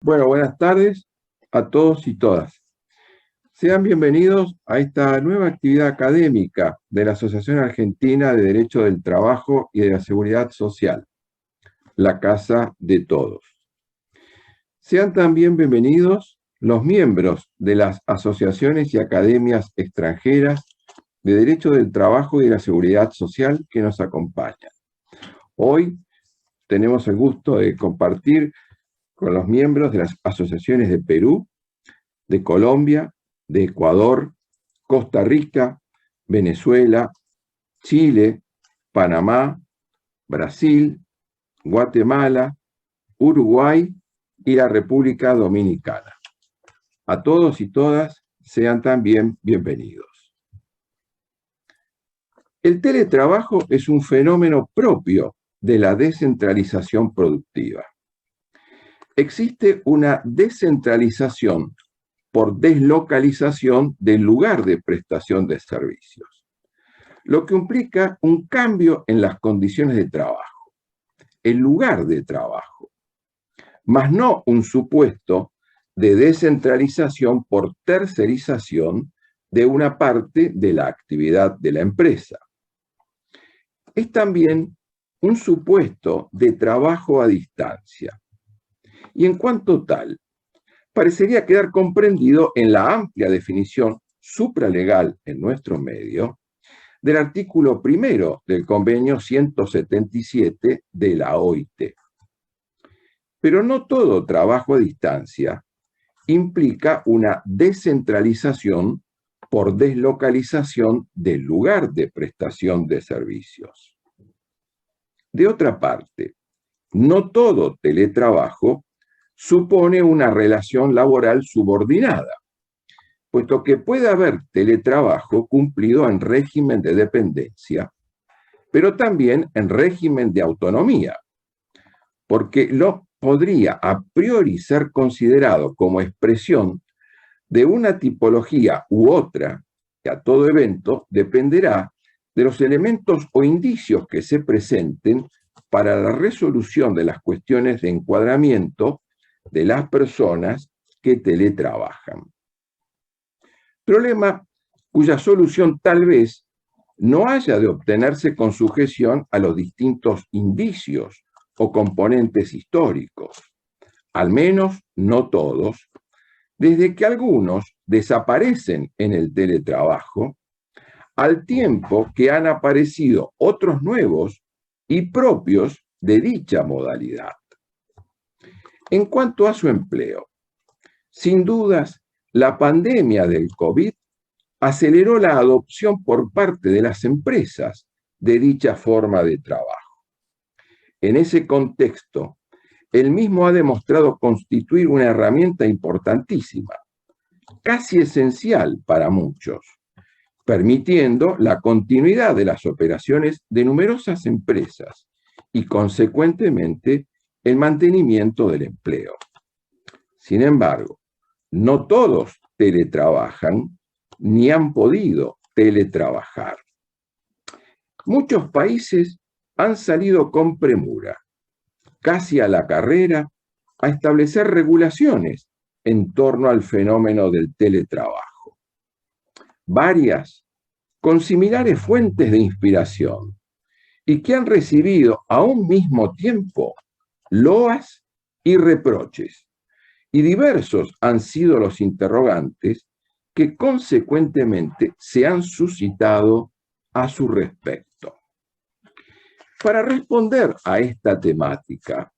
Bueno, buenas tardes a todos y todas. Sean bienvenidos a esta nueva actividad académica de la Asociación Argentina de Derecho del Trabajo y de la Seguridad Social, la Casa de Todos. Sean también bienvenidos los miembros de las asociaciones y academias extranjeras de Derecho del Trabajo y de la Seguridad Social que nos acompañan. Hoy tenemos el gusto de compartir con los miembros de las asociaciones de Perú, de Colombia, de Ecuador, Costa Rica, Venezuela, Chile, Panamá, Brasil, Guatemala, Uruguay y la República Dominicana. A todos y todas sean también bienvenidos. El teletrabajo es un fenómeno propio de la descentralización productiva. Existe una descentralización por deslocalización del lugar de prestación de servicios, lo que implica un cambio en las condiciones de trabajo, el lugar de trabajo, más no un supuesto de descentralización por tercerización de una parte de la actividad de la empresa. Es también un supuesto de trabajo a distancia. Y en cuanto tal, parecería quedar comprendido en la amplia definición supralegal en nuestro medio del artículo 1 del convenio 177 de la OIT. Pero no todo trabajo a distancia implica una descentralización por deslocalización del lugar de prestación de servicios. De otra parte, no todo teletrabajo supone una relación laboral subordinada, puesto que puede haber teletrabajo cumplido en régimen de dependencia, pero también en régimen de autonomía, porque lo podría a priori ser considerado como expresión de una tipología u otra, que a todo evento dependerá de los elementos o indicios que se presenten para la resolución de las cuestiones de encuadramiento de las personas que teletrabajan. Problema cuya solución tal vez no haya de obtenerse con sujeción a los distintos indicios o componentes históricos, al menos no todos, desde que algunos desaparecen en el teletrabajo, al tiempo que han aparecido otros nuevos y propios de dicha modalidad. En cuanto a su empleo, sin dudas, la pandemia del COVID aceleró la adopción por parte de las empresas de dicha forma de trabajo. En ese contexto, el mismo ha demostrado constituir una herramienta importantísima, casi esencial para muchos, permitiendo la continuidad de las operaciones de numerosas empresas y, consecuentemente, el mantenimiento del empleo. Sin embargo, no todos teletrabajan ni han podido teletrabajar. Muchos países han salido con premura, casi a la carrera, a establecer regulaciones en torno al fenómeno del teletrabajo. Varias con similares fuentes de inspiración y que han recibido a un mismo tiempo loas y reproches, y diversos han sido los interrogantes que consecuentemente se han suscitado a su respecto. Para responder a esta temática,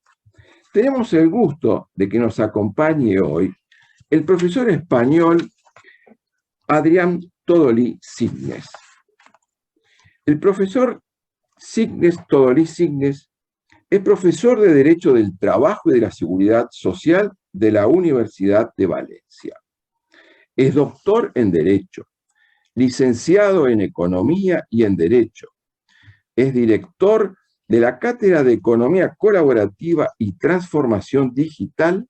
tenemos el gusto de que nos acompañe hoy el profesor español Adrián Todolí Signes. El profesor Todolí Signes es profesor de Derecho del Trabajo y de la Seguridad Social de la Universidad de Valencia. Es doctor en Derecho, licenciado en Economía y en Derecho. Es director de la Cátedra de Economía Colaborativa y Transformación Digital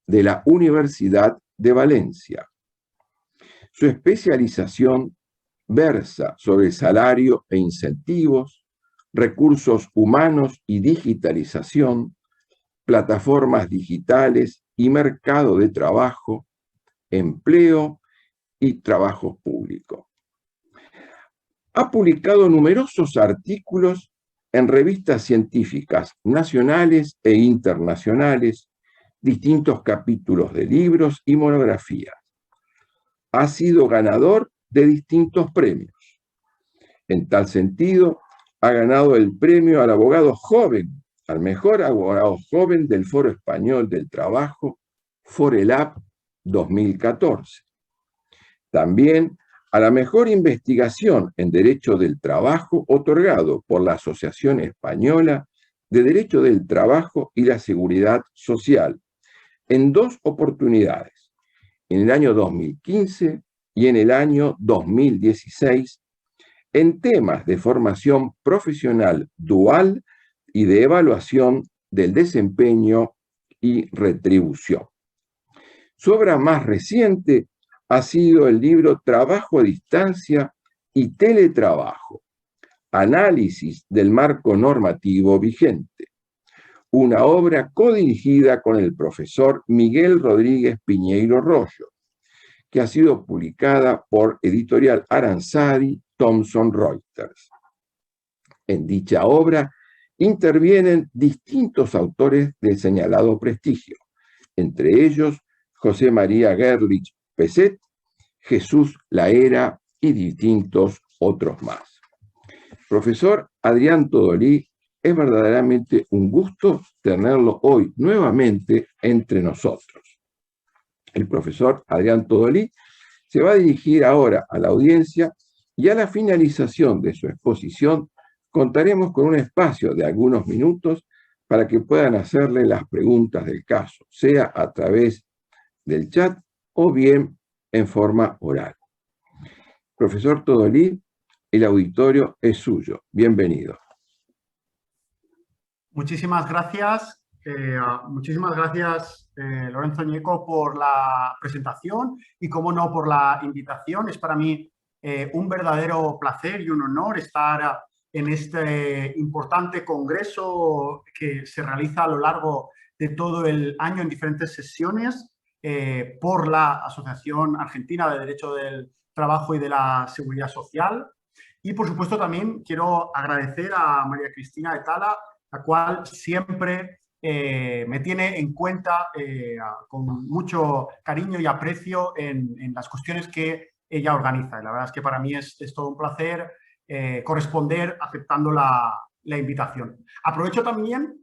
de la Universidad de Valencia. Su especialización versa sobre salario e incentivos, recursos humanos y digitalización, plataformas digitales y mercado de trabajo, empleo y trabajo público. Ha publicado numerosos artículos en revistas científicas nacionales e internacionales, distintos capítulos de libros y monografías. Ha sido ganador de distintos premios. En tal sentido, ha ganado el premio al abogado joven, al mejor abogado joven del Foro Español del Trabajo, Forelab 2014. También a la mejor investigación en Derecho del Trabajo otorgado por la Asociación Española de Derecho del Trabajo y la Seguridad Social, en 2 oportunidades, en el año 2015 y en el año 2016, en temas de formación profesional dual y de evaluación del desempeño y retribución. Su obra más reciente ha sido el libro Trabajo a distancia y teletrabajo, análisis del marco normativo vigente, una obra codirigida con el profesor Miguel Rodríguez Piñeiro Rollo, que ha sido publicada por Editorial Aranzadi Thomson Reuters. En dicha obra intervienen distintos autores de señalado prestigio, entre ellos José María Gerlich Peset, Jesús Laera y distintos otros más. Profesor Adrián Todolí, es verdaderamente un gusto tenerlo hoy nuevamente entre nosotros. El profesor Adrián Todolí se va a dirigir ahora a la audiencia y a la finalización de su exposición contaremos con un espacio de algunos minutos para que puedan hacerle las preguntas del caso, sea a través del chat o bien en forma oral. Profesor Todolí, el auditorio es suyo. Bienvenido. Muchísimas gracias. Lorenzo Ñeco, por la presentación y, como no, por la invitación. Es para mí un verdadero placer y un honor estar en este importante congreso que se realiza a lo largo de todo el año en diferentes sesiones por la Asociación Argentina de Derecho del Trabajo y de la Seguridad Social. Y, por supuesto, también quiero agradecer a María Cristina Etala, la cual siempre me tiene en cuenta con mucho cariño y aprecio en las cuestiones que ella organiza. Y la verdad es que para mí es todo un placer corresponder aceptando la invitación. Aprovecho también,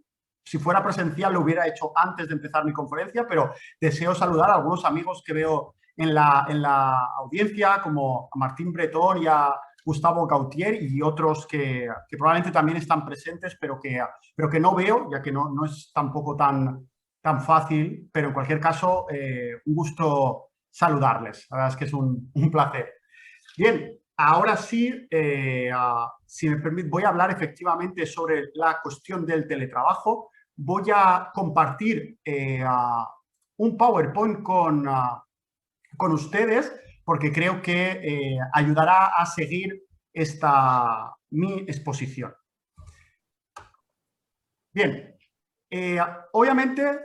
si fuera presencial lo hubiera hecho antes de empezar mi conferencia, pero deseo saludar a algunos amigos que veo en la audiencia, como a Martín Bretón y a Gustavo Gautier y otros que probablemente también están presentes, pero que no veo, ya que no es tampoco tan fácil, pero en cualquier caso, un gusto saludarles. La verdad es que es un placer. Bien, ahora sí, si me permite, voy a hablar efectivamente sobre la cuestión del teletrabajo. Voy a compartir un PowerPoint con ustedes, porque creo que ayudará a seguir mi exposición. Bien, obviamente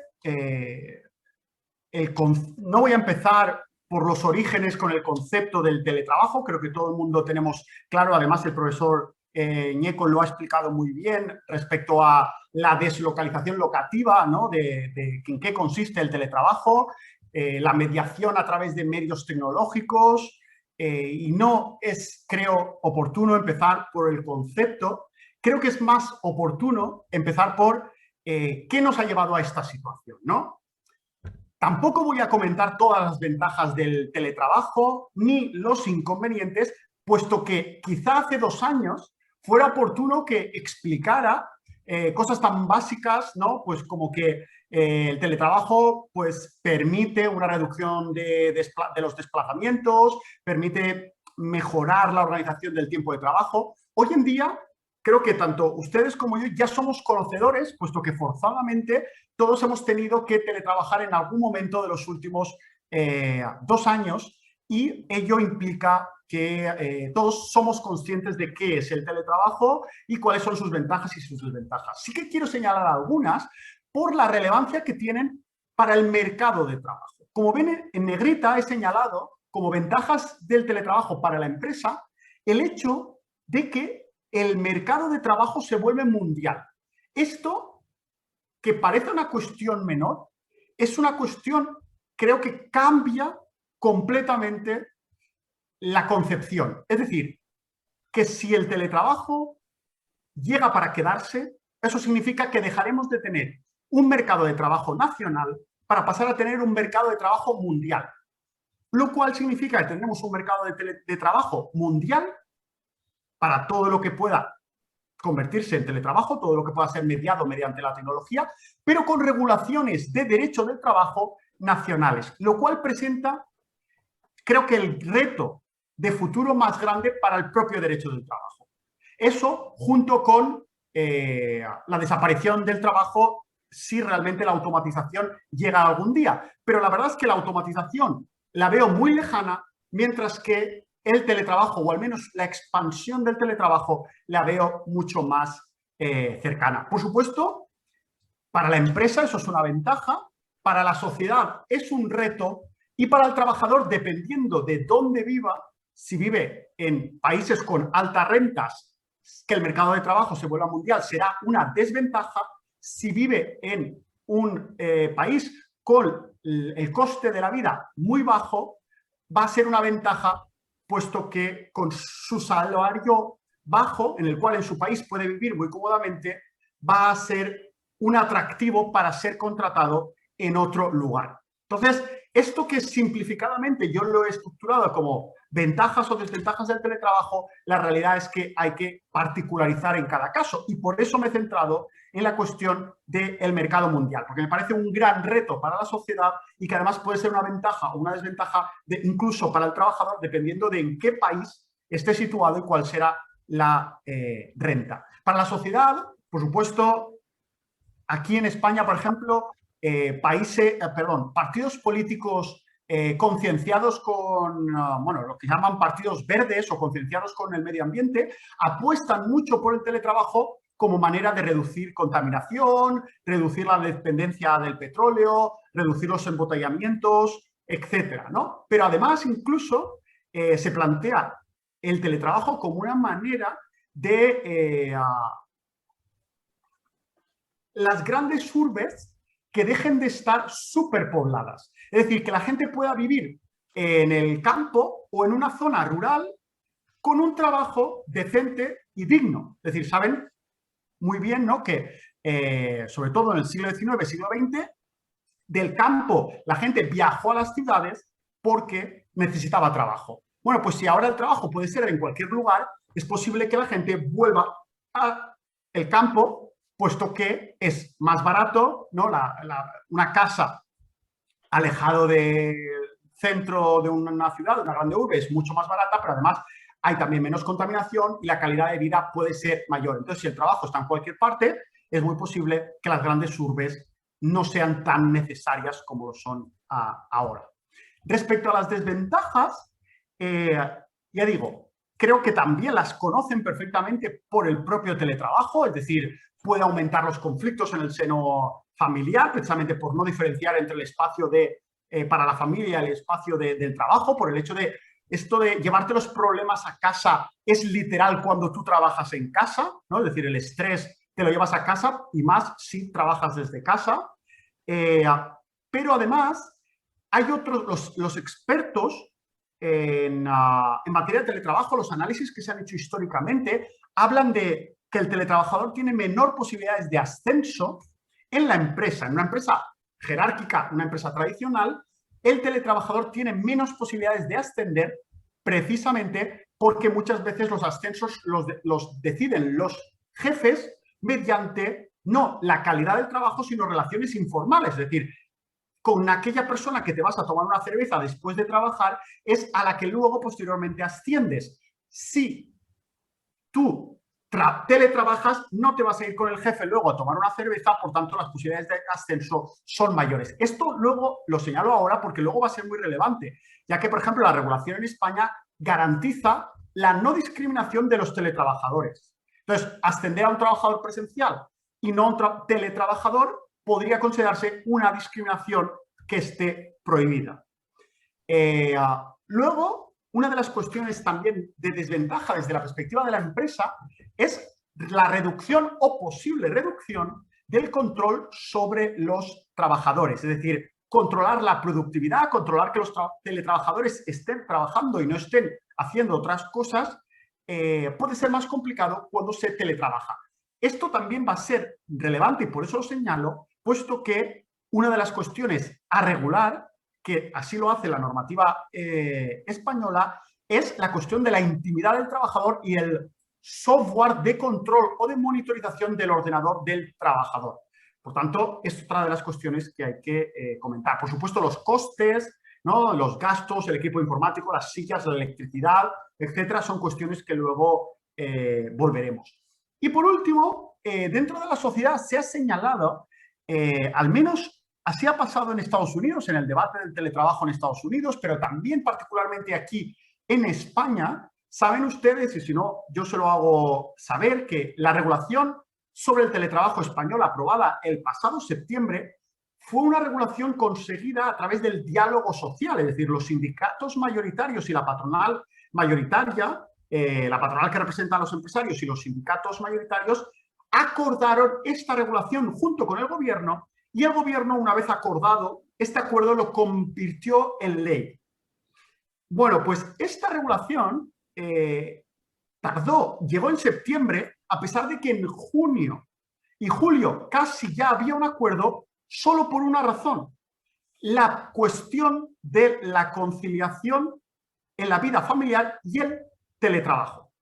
no voy a empezar por los orígenes con el concepto del teletrabajo, creo que todo el mundo tenemos claro, además el profesor Ñeco lo ha explicado muy bien respecto a la deslocalización locativa, ¿no? de en qué consiste el teletrabajo, la mediación a través de medios tecnológicos, y no es, creo, oportuno empezar por el concepto. Creo que es más oportuno empezar por qué nos ha llevado a esta situación, ¿no? Tampoco voy a comentar todas las ventajas del teletrabajo ni los inconvenientes, puesto que quizá hace 2 años fuera oportuno que explicara cosas tan básicas, ¿no? Pues como que el teletrabajo pues, permite una reducción de los desplazamientos, permite mejorar la organización del tiempo de trabajo. Hoy en día creo que tanto ustedes como yo ya somos conocedores, puesto que forzadamente todos hemos tenido que teletrabajar en algún momento de los últimos 2 años, y ello implica que todos somos conscientes de qué es el teletrabajo y cuáles son sus ventajas y sus desventajas. Sí que quiero señalar algunas por la relevancia que tienen para el mercado de trabajo. Como ven, en negrita he señalado como ventajas del teletrabajo para la empresa el hecho de que el mercado de trabajo se vuelve mundial. Esto, que parece una cuestión menor, es una cuestión, creo que cambia completamente la concepción. Es decir, que si el teletrabajo llega para quedarse, eso significa que dejaremos de tener un mercado de trabajo nacional para pasar a tener un mercado de trabajo mundial. Lo cual significa que tendremos un mercado de trabajo mundial para todo lo que pueda convertirse en teletrabajo, todo lo que pueda ser mediado mediante la tecnología, pero con regulaciones de derecho del trabajo nacionales, lo cual presenta, creo que el reto de futuro más grande para el propio derecho del trabajo. Eso junto con la desaparición del trabajo si realmente la automatización llega algún día. Pero la verdad es que la automatización la veo muy lejana, mientras que el teletrabajo, o al menos la expansión del teletrabajo, la veo mucho más cercana. Por supuesto, para la empresa eso es una ventaja, para la sociedad es un reto y para el trabajador, dependiendo de dónde viva, si vive en países con altas rentas, que el mercado de trabajo se vuelva mundial será una desventaja. Si vive en un país con el coste de la vida muy bajo, va a ser una ventaja, puesto que con su salario bajo, en el cual en su país puede vivir muy cómodamente, va a ser un atractivo para ser contratado en otro lugar. Entonces, esto que simplificadamente yo lo he estructurado como ventajas o desventajas del teletrabajo, la realidad es que hay que particularizar en cada caso, y por eso me he centrado en la cuestión del mercado mundial, porque me parece un gran reto para la sociedad y que además puede ser una ventaja o una desventaja incluso para el trabajador, dependiendo de en qué país esté situado y cuál será la renta. Para la sociedad, por supuesto, aquí en España, por ejemplo, partidos políticos concienciados con, bueno, lo que llaman partidos verdes o concienciados con el medio ambiente, apuestan mucho por el teletrabajo como manera de reducir contaminación, reducir la dependencia del petróleo, reducir los embotellamientos, etcétera, ¿no? Pero además incluso se plantea el teletrabajo como una manera de las grandes urbes que dejen de estar superpobladas. Es decir, que la gente pueda vivir en el campo o en una zona rural con un trabajo decente y digno. Es decir, saben muy bien, ¿no?, que sobre todo en el siglo XIX, siglo XX, del campo la gente viajó a las ciudades porque necesitaba trabajo. Bueno, pues si ahora el trabajo puede ser en cualquier lugar, es posible que la gente vuelva al campo, puesto que es más barato, ¿no? Una casa alejado del centro de una ciudad, de una grande urbe, es mucho más barata, pero además hay también menos contaminación y la calidad de vida puede ser mayor. Entonces, si el trabajo está en cualquier parte, es muy posible que las grandes urbes no sean tan necesarias como lo son ahora. Respecto a las desventajas, ya digo, creo que también las conocen perfectamente por el propio teletrabajo, es decir, puede aumentar los conflictos en el seno familiar, precisamente por no diferenciar entre el espacio para la familia y el espacio del trabajo, por el hecho de esto de llevarte los problemas a casa es literal cuando tú trabajas en casa, ¿no? Es decir, el estrés te lo llevas a casa y más si trabajas desde casa. Pero además hay otros, los expertos en materia de teletrabajo, los análisis que se han hecho históricamente, hablan de que el teletrabajador tiene menor posibilidades de ascenso en la empresa. En una empresa jerárquica, una empresa tradicional, el teletrabajador tiene menos posibilidades de ascender precisamente porque muchas veces los ascensos los deciden los jefes mediante no la calidad del trabajo, sino relaciones informales. Es decir, con aquella persona que te vas a tomar una cerveza después de trabajar es a la que luego posteriormente asciendes. Si tú teletrabajas, no te vas a ir con el jefe luego a tomar una cerveza, por tanto las posibilidades de ascenso son mayores. Esto luego lo señalo ahora porque luego va a ser muy relevante, ya que, por ejemplo, la regulación en España garantiza la no discriminación de los teletrabajadores. Entonces, ascender a un trabajador presencial y no a un teletrabajador podría considerarse una discriminación que esté prohibida. Luego, una de las cuestiones también de desventaja desde la perspectiva de la empresa es la reducción o posible reducción del control sobre los trabajadores, es decir, controlar la productividad, controlar que los teletrabajadores estén trabajando y no estén haciendo otras cosas, puede ser más complicado cuando se teletrabaja. Esto también va a ser relevante y por eso lo señalo, puesto que una de las cuestiones a regular, que así lo hace la normativa española, es la cuestión de la intimidad del trabajador y el software de control o de monitorización del ordenador del trabajador. Por tanto, es otra de las cuestiones que hay que comentar. Por supuesto, los costes, ¿no? Los gastos, el equipo informático, las sillas, la electricidad, etcétera, son cuestiones que luego volveremos. Y por último, dentro de la sociedad se ha señalado, al menos así ha pasado en Estados Unidos, en el debate del teletrabajo en Estados Unidos, pero también particularmente aquí en España. Saben ustedes, y si no, yo se lo hago saber, que la regulación sobre el teletrabajo español aprobada el pasado septiembre fue una regulación conseguida a través del diálogo social, es decir, los sindicatos mayoritarios y la patronal mayoritaria, la patronal que representa a los empresarios y los sindicatos mayoritarios, acordaron esta regulación junto con el gobierno y el gobierno, una vez acordado, este acuerdo lo convirtió en ley. Bueno, pues esta regulación llegó en septiembre, a pesar de que en junio y julio casi ya había un acuerdo, solo por una razón: la cuestión de la conciliación en la vida familiar y el teletrabajo.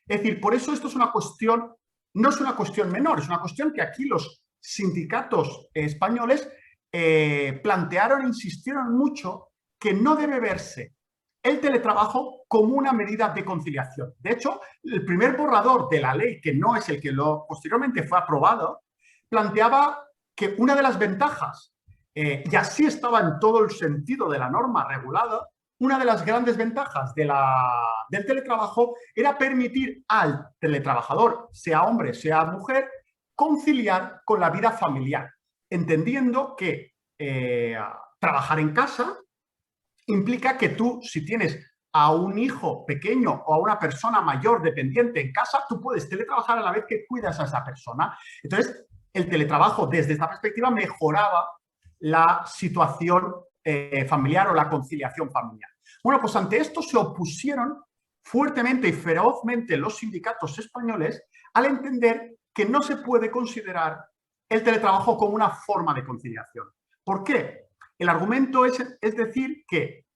Es decir, por eso esto es una cuestión, no es una cuestión menor, es una cuestión que aquí los sindicatos españoles plantearon e insistieron mucho que no debe verse el teletrabajo como una medida de conciliación. De hecho, el primer borrador de la ley, que no es el que posteriormente fue aprobado, planteaba que una de las ventajas, y así estaba en todo el sentido de la norma regulada, una de las grandes ventajas del teletrabajo era permitir al teletrabajador, sea hombre, sea mujer, conciliar con la vida familiar, entendiendo que trabajar en casa implica que tú, si tienes a un hijo pequeño o a una persona mayor dependiente en casa, tú puedes teletrabajar a la vez que cuidas a esa persona. Entonces, el teletrabajo desde esta perspectiva mejoraba la situación familiar o la conciliación familiar. Bueno, pues ante esto se opusieron fuertemente y ferozmente los sindicatos españoles al entender que no se puede considerar el teletrabajo como una forma de conciliación. ¿Por qué? El argumento es decir que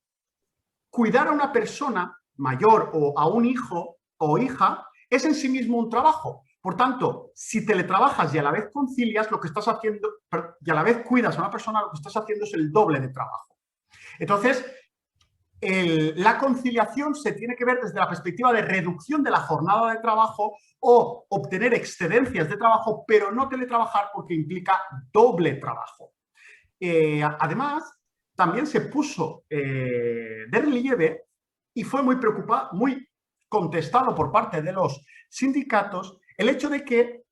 cuidar a una persona mayor o a un hijo o hija es en sí mismo un trabajo. Por tanto, si teletrabajas y a la vez concilias, lo que estás haciendo, y a la vez cuidas a una persona, lo que estás haciendo es el doble de trabajo. Entonces, la conciliación se tiene que ver desde la perspectiva de reducción de la jornada de trabajo o obtener excedencias de trabajo, pero no teletrabajar porque implica doble trabajo. Además, también se puso de relieve y fue muy contestado por parte de los sindicatos el hecho de que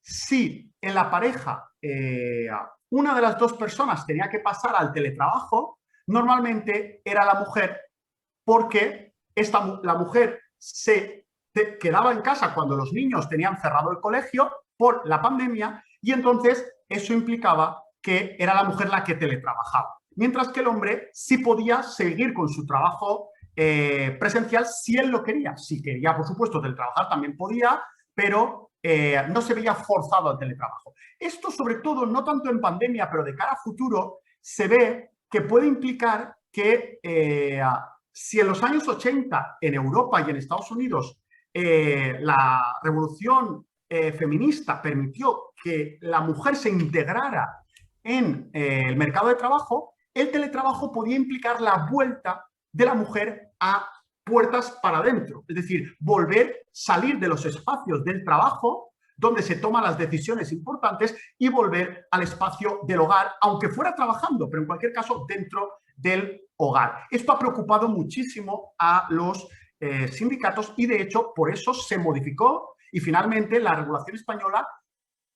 si en la pareja una de las dos personas tenía que pasar al teletrabajo, normalmente era la mujer, porque la mujer se quedaba en casa cuando los niños tenían cerrado el colegio por la pandemia y entonces eso implicaba que era la mujer la que teletrabajaba, mientras que el hombre sí podía seguir con su trabajo presencial si él lo quería. Si quería, por supuesto, teletrabajar también podía, pero no se veía forzado al teletrabajo. Esto, sobre todo, no tanto en pandemia, pero de cara a futuro, se ve que puede implicar que si en los años 80 en Europa y en Estados Unidos la revolución feminista permitió que la mujer se integrara en el mercado de trabajo, el teletrabajo podía implicar la vuelta de la mujer a puertas para adentro, es decir, salir de los espacios del trabajo donde se toman las decisiones importantes y volver al espacio del hogar, aunque fuera trabajando, pero en cualquier caso dentro del hogar. Esto ha preocupado muchísimo a los sindicatos y de hecho por eso se modificó y finalmente la regulación española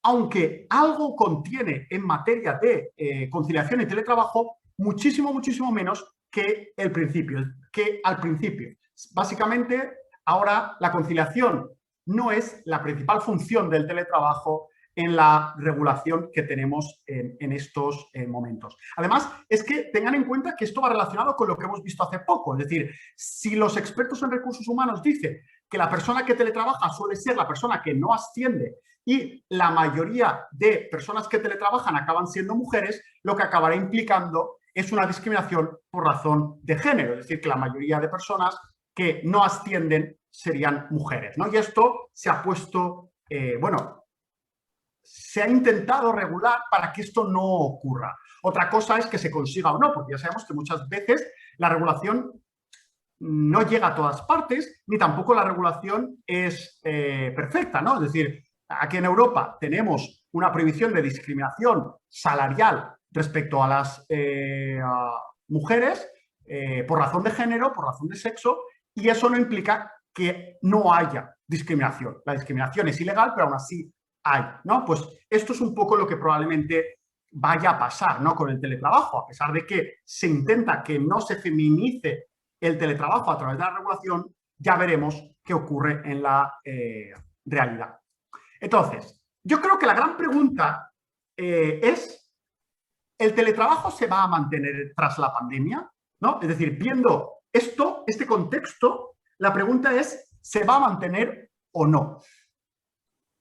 aunque algo contiene en materia de conciliación y teletrabajo, muchísimo, muchísimo menos que al principio. Básicamente, ahora la conciliación no es la principal función del teletrabajo en la regulación que tenemos en estos momentos. Además, es que tengan en cuenta que esto va relacionado con lo que hemos visto hace poco. Es decir, si los expertos en recursos humanos dicen que la persona que teletrabaja suele ser la persona que no asciende y la mayoría de personas que teletrabajan acaban siendo mujeres, lo que acabará implicando es una discriminación por razón de género. Es decir, que la mayoría de personas que no ascienden serían mujeres, ¿no? Y esto se ha puesto, se ha intentado regular para que esto no ocurra. Otra cosa es que se consiga o no, porque ya sabemos que muchas veces la regulación no llega a todas partes, ni tampoco la regulación es perfecta, ¿no? Es decir, aquí en Europa tenemos una prohibición de discriminación salarial respecto a las mujeres por razón de género, por razón de sexo, y eso no implica que no haya discriminación. La discriminación es ilegal, pero aún así hay, ¿no? Pues esto es un poco lo que probablemente vaya a pasar, ¿no? Con el teletrabajo, a pesar de que se intenta que no se feminice el teletrabajo a través de la regulación, ya veremos qué ocurre en la realidad. Entonces, yo creo que la gran pregunta es, ¿el teletrabajo se va a mantener tras la pandemia? ¿No? Es decir, viendo esto, este contexto, la pregunta es, ¿se va a mantener o no?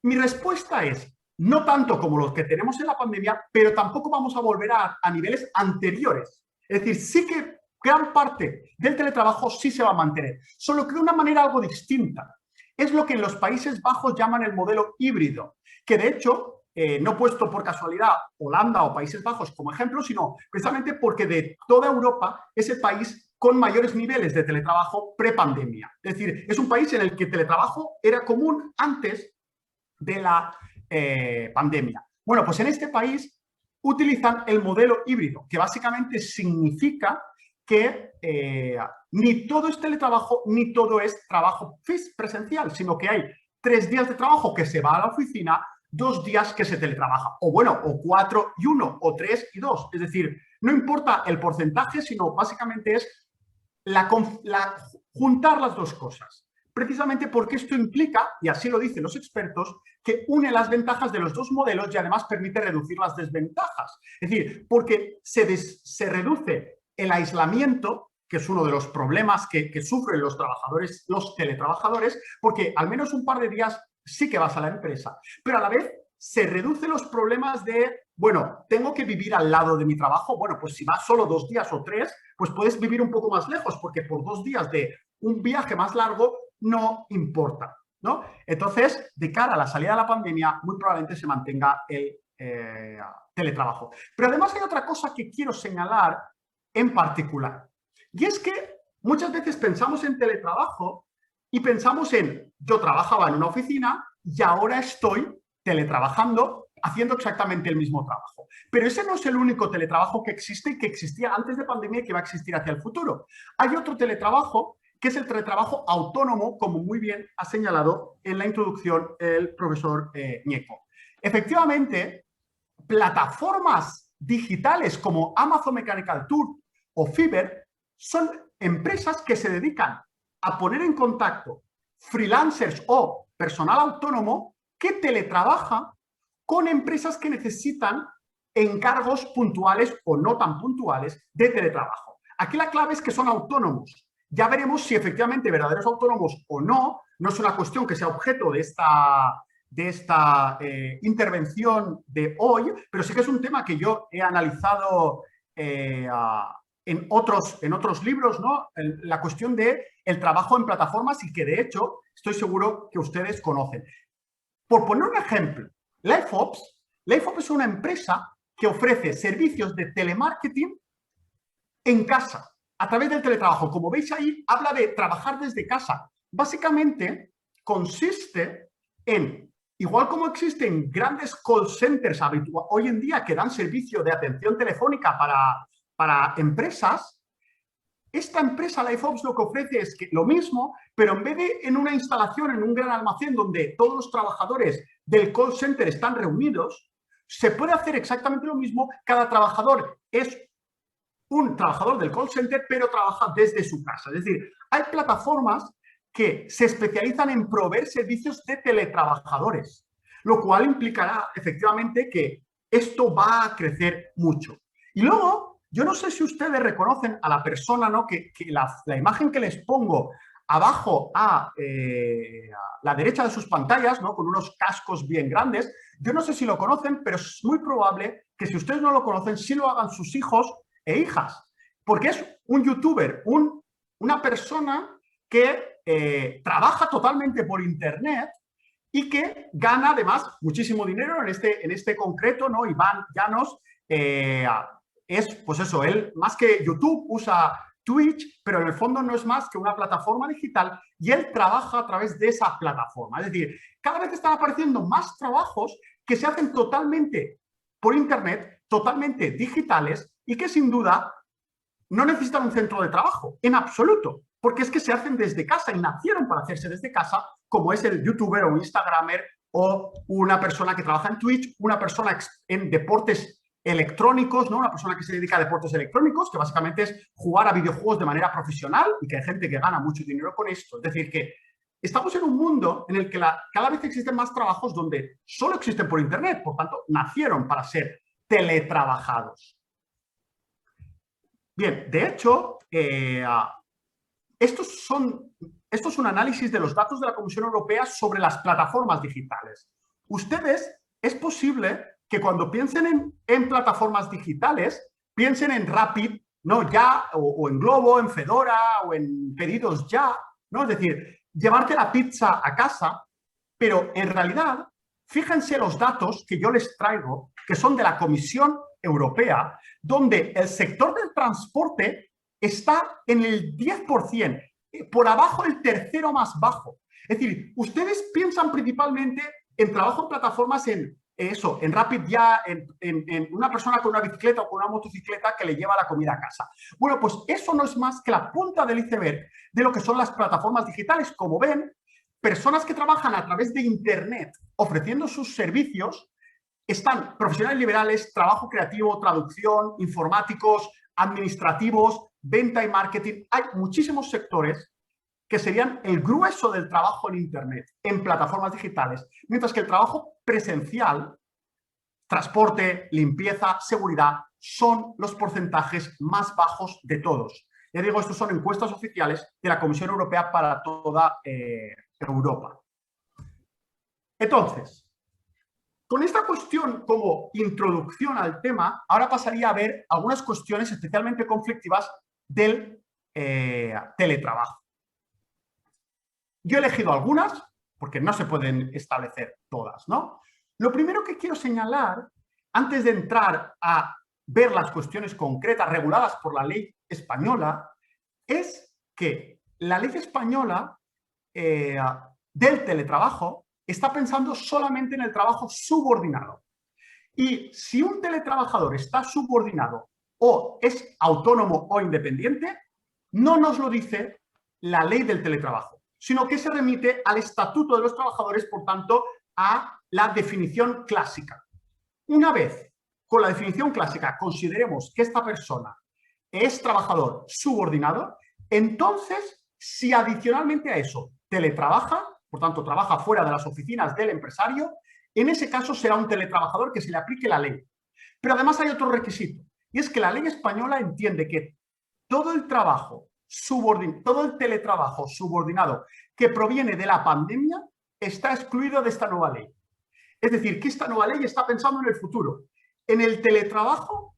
Mi respuesta es, no tanto como los que tenemos en la pandemia, pero tampoco vamos a volver a niveles anteriores. Es decir, sí que gran parte del teletrabajo sí se va a mantener, solo que de una manera algo distinta. Es lo que en los Países Bajos llaman el modelo híbrido, que de hecho, no he puesto por casualidad Holanda o Países Bajos como ejemplo, sino precisamente porque de toda Europa es el país con mayores niveles de teletrabajo prepandemia. Es decir, es un país en el que el teletrabajo era común antes de la pandemia. Bueno, pues en este país utilizan el modelo híbrido, que básicamente significa que ni todo es teletrabajo ni todo es trabajo presencial, sino que hay 3 días de trabajo que se va a la oficina, 2 días que se teletrabaja, o bueno, o 4 y 1, o 3 y 2. Es decir, no importa el porcentaje, sino básicamente es juntar las dos cosas. Precisamente porque esto implica, y así lo dicen los expertos, que une las ventajas de los dos modelos y además permite reducir las desventajas. Es decir, porque se reduce el aislamiento, que es uno de los problemas que sufren los trabajadores, los teletrabajadores, porque al menos un par de días sí que vas a la empresa, pero a la vez se reducen los problemas de, bueno, tengo que vivir al lado de mi trabajo. Bueno, pues si vas solo 2 días o 3, pues puedes vivir un poco más lejos, porque por 2 días de un viaje más largo no importa, ¿no? Entonces, de cara a la salida de la pandemia, muy probablemente se mantenga el teletrabajo. Pero además hay otra cosa que quiero señalar en particular, y es que muchas veces pensamos en teletrabajo y pensamos en, yo trabajaba en una oficina y ahora estoy teletrabajando haciendo exactamente el mismo trabajo. Pero ese no es el único teletrabajo que existe y que existía antes de pandemia y que va a existir hacia el futuro. Hay otro teletrabajo que es el teletrabajo autónomo, como muy bien ha señalado en la introducción el profesor Ñeco. Efectivamente, plataformas digitales como Amazon Mechanical Turk o Fiverr son empresas que se dedican a poner en contacto freelancers o personal autónomo que teletrabaja con empresas que necesitan encargos puntuales o no tan puntuales de teletrabajo. Aquí la clave es que son autónomos. Ya veremos si efectivamente verdaderos autónomos o no, no es una cuestión que sea objeto de esta intervención de hoy, pero sí que es un tema que yo he analizado en otros libros, ¿no? La cuestión del trabajo en plataformas y que de hecho estoy seguro que ustedes conocen. Por poner un ejemplo, LifeOps es una empresa que ofrece servicios de telemarketing en casa, a través del teletrabajo. Como veis ahí, habla de trabajar desde casa. Básicamente, consiste en, igual como existen grandes call centers hoy en día que dan servicio de atención telefónica para empresas, esta empresa, LifeOps, lo que ofrece es que lo mismo, pero en vez de en una instalación, en un gran almacén donde todos los trabajadores del call center están reunidos, se puede hacer exactamente lo mismo. Cada trabajador es un trabajador del call center, pero trabaja desde su casa. Es decir, hay plataformas que se especializan en proveer servicios de teletrabajadores, lo cual implicará efectivamente que esto va a crecer mucho. Y luego, yo no sé si ustedes reconocen a la persona, ¿no? que la imagen que les pongo abajo a la derecha de sus pantallas, ¿no? Con unos cascos bien grandes, yo no sé si lo conocen, pero es muy probable que si ustedes no lo conocen, sí lo hagan sus hijos e hijas, porque es un youtuber, una persona que trabaja totalmente por internet y que gana además muchísimo dinero en este concreto, ¿no? Iván Llanos es, pues eso, él más que YouTube usa Twitch, pero en el fondo no es más que una plataforma digital y él trabaja a través de esa plataforma. Es decir, cada vez están apareciendo más trabajos que se hacen totalmente por internet, totalmente digitales y que sin duda no necesitan un centro de trabajo, en absoluto, porque es que se hacen desde casa y nacieron para hacerse desde casa, como es el youtuber o instagramer o una persona que trabaja en Twitch, una persona en deportes electrónicos, ¿no? Una persona que se dedica a deportes electrónicos, que básicamente es jugar a videojuegos de manera profesional y que hay gente que gana mucho dinero con esto. Es decir, que estamos en un mundo en el que cada vez existen más trabajos donde solo existen por internet, por tanto, nacieron para ser teletrabajados. Bien, de hecho, esto es un análisis de los datos de la Comisión Europea sobre las plataformas digitales. Ustedes, es posible que cuando piensen en plataformas digitales, piensen en Rapid, ¿no? Ya, o en Glovo, en Fedora, o en Pedidos Ya, ¿no? Es decir, llevarte la pizza a casa, pero en realidad, fíjense los datos que yo les traigo, que son de la Comisión Europea, donde el sector del transporte está en el 10%, por abajo el tercero más bajo. Es decir, ustedes piensan principalmente en trabajo en plataformas en Rapid Ya, en una persona con una bicicleta o con una motocicleta que le lleva la comida a casa. Bueno, pues eso no es más que la punta del iceberg de lo que son las plataformas digitales. Como ven, personas que trabajan a través de Internet ofreciendo sus servicios están profesionales liberales, trabajo creativo, traducción, informáticos, administrativos, venta y marketing. Hay muchísimos sectores que serían el grueso del trabajo en Internet, en plataformas digitales, mientras que el trabajo presencial, transporte, limpieza, seguridad, son los porcentajes más bajos de todos. Ya digo, estos son encuestas oficiales de la Comisión Europea para toda Europa. Entonces, con esta cuestión como introducción al tema, ahora pasaría a ver algunas cuestiones especialmente conflictivas del teletrabajo. Yo he elegido algunas, porque no se pueden establecer todas, ¿no? Lo primero que quiero señalar, antes de entrar a ver las cuestiones concretas reguladas por la ley española, es que la ley española del teletrabajo está pensando solamente en el trabajo subordinado. Y si un teletrabajador está subordinado o es autónomo o independiente, no nos lo dice la ley del teletrabajo, sino que se remite al Estatuto de los Trabajadores, por tanto, a la definición clásica. Una vez con la definición clásica consideremos que esta persona es trabajador subordinado, entonces, si adicionalmente a eso teletrabaja, por tanto, trabaja fuera de las oficinas del empresario, en ese caso será un teletrabajador que se le aplique la ley. Pero además hay otro requisito, y es que la ley española entiende que todo el teletrabajo subordinado que proviene de la pandemia está excluido de esta nueva ley. Es decir, que esta nueva ley está pensando en el futuro, en el teletrabajo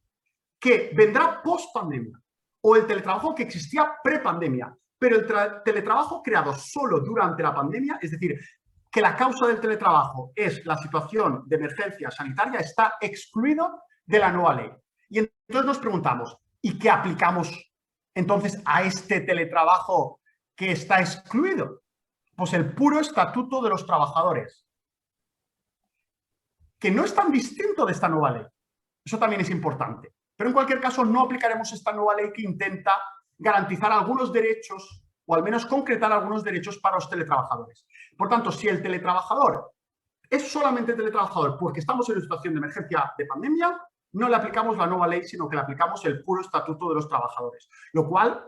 que vendrá post-pandemia o el teletrabajo que existía pre-pandemia, pero el teletrabajo creado solo durante la pandemia, es decir, que la causa del teletrabajo es la situación de emergencia sanitaria, está excluido de la nueva ley. Y entonces nos preguntamos, ¿y qué aplicamos entonces a este teletrabajo que está excluido? Pues el puro Estatuto de los Trabajadores, que no es tan distinto de esta nueva ley. Eso también es importante. Pero en cualquier caso no aplicaremos esta nueva ley que intenta garantizar algunos derechos o al menos concretar algunos derechos para los teletrabajadores. Por tanto, si el teletrabajador es solamente teletrabajador porque estamos en una situación de emergencia de pandemia, no le aplicamos la nueva ley, sino que le aplicamos el puro estatuto de los trabajadores, lo cual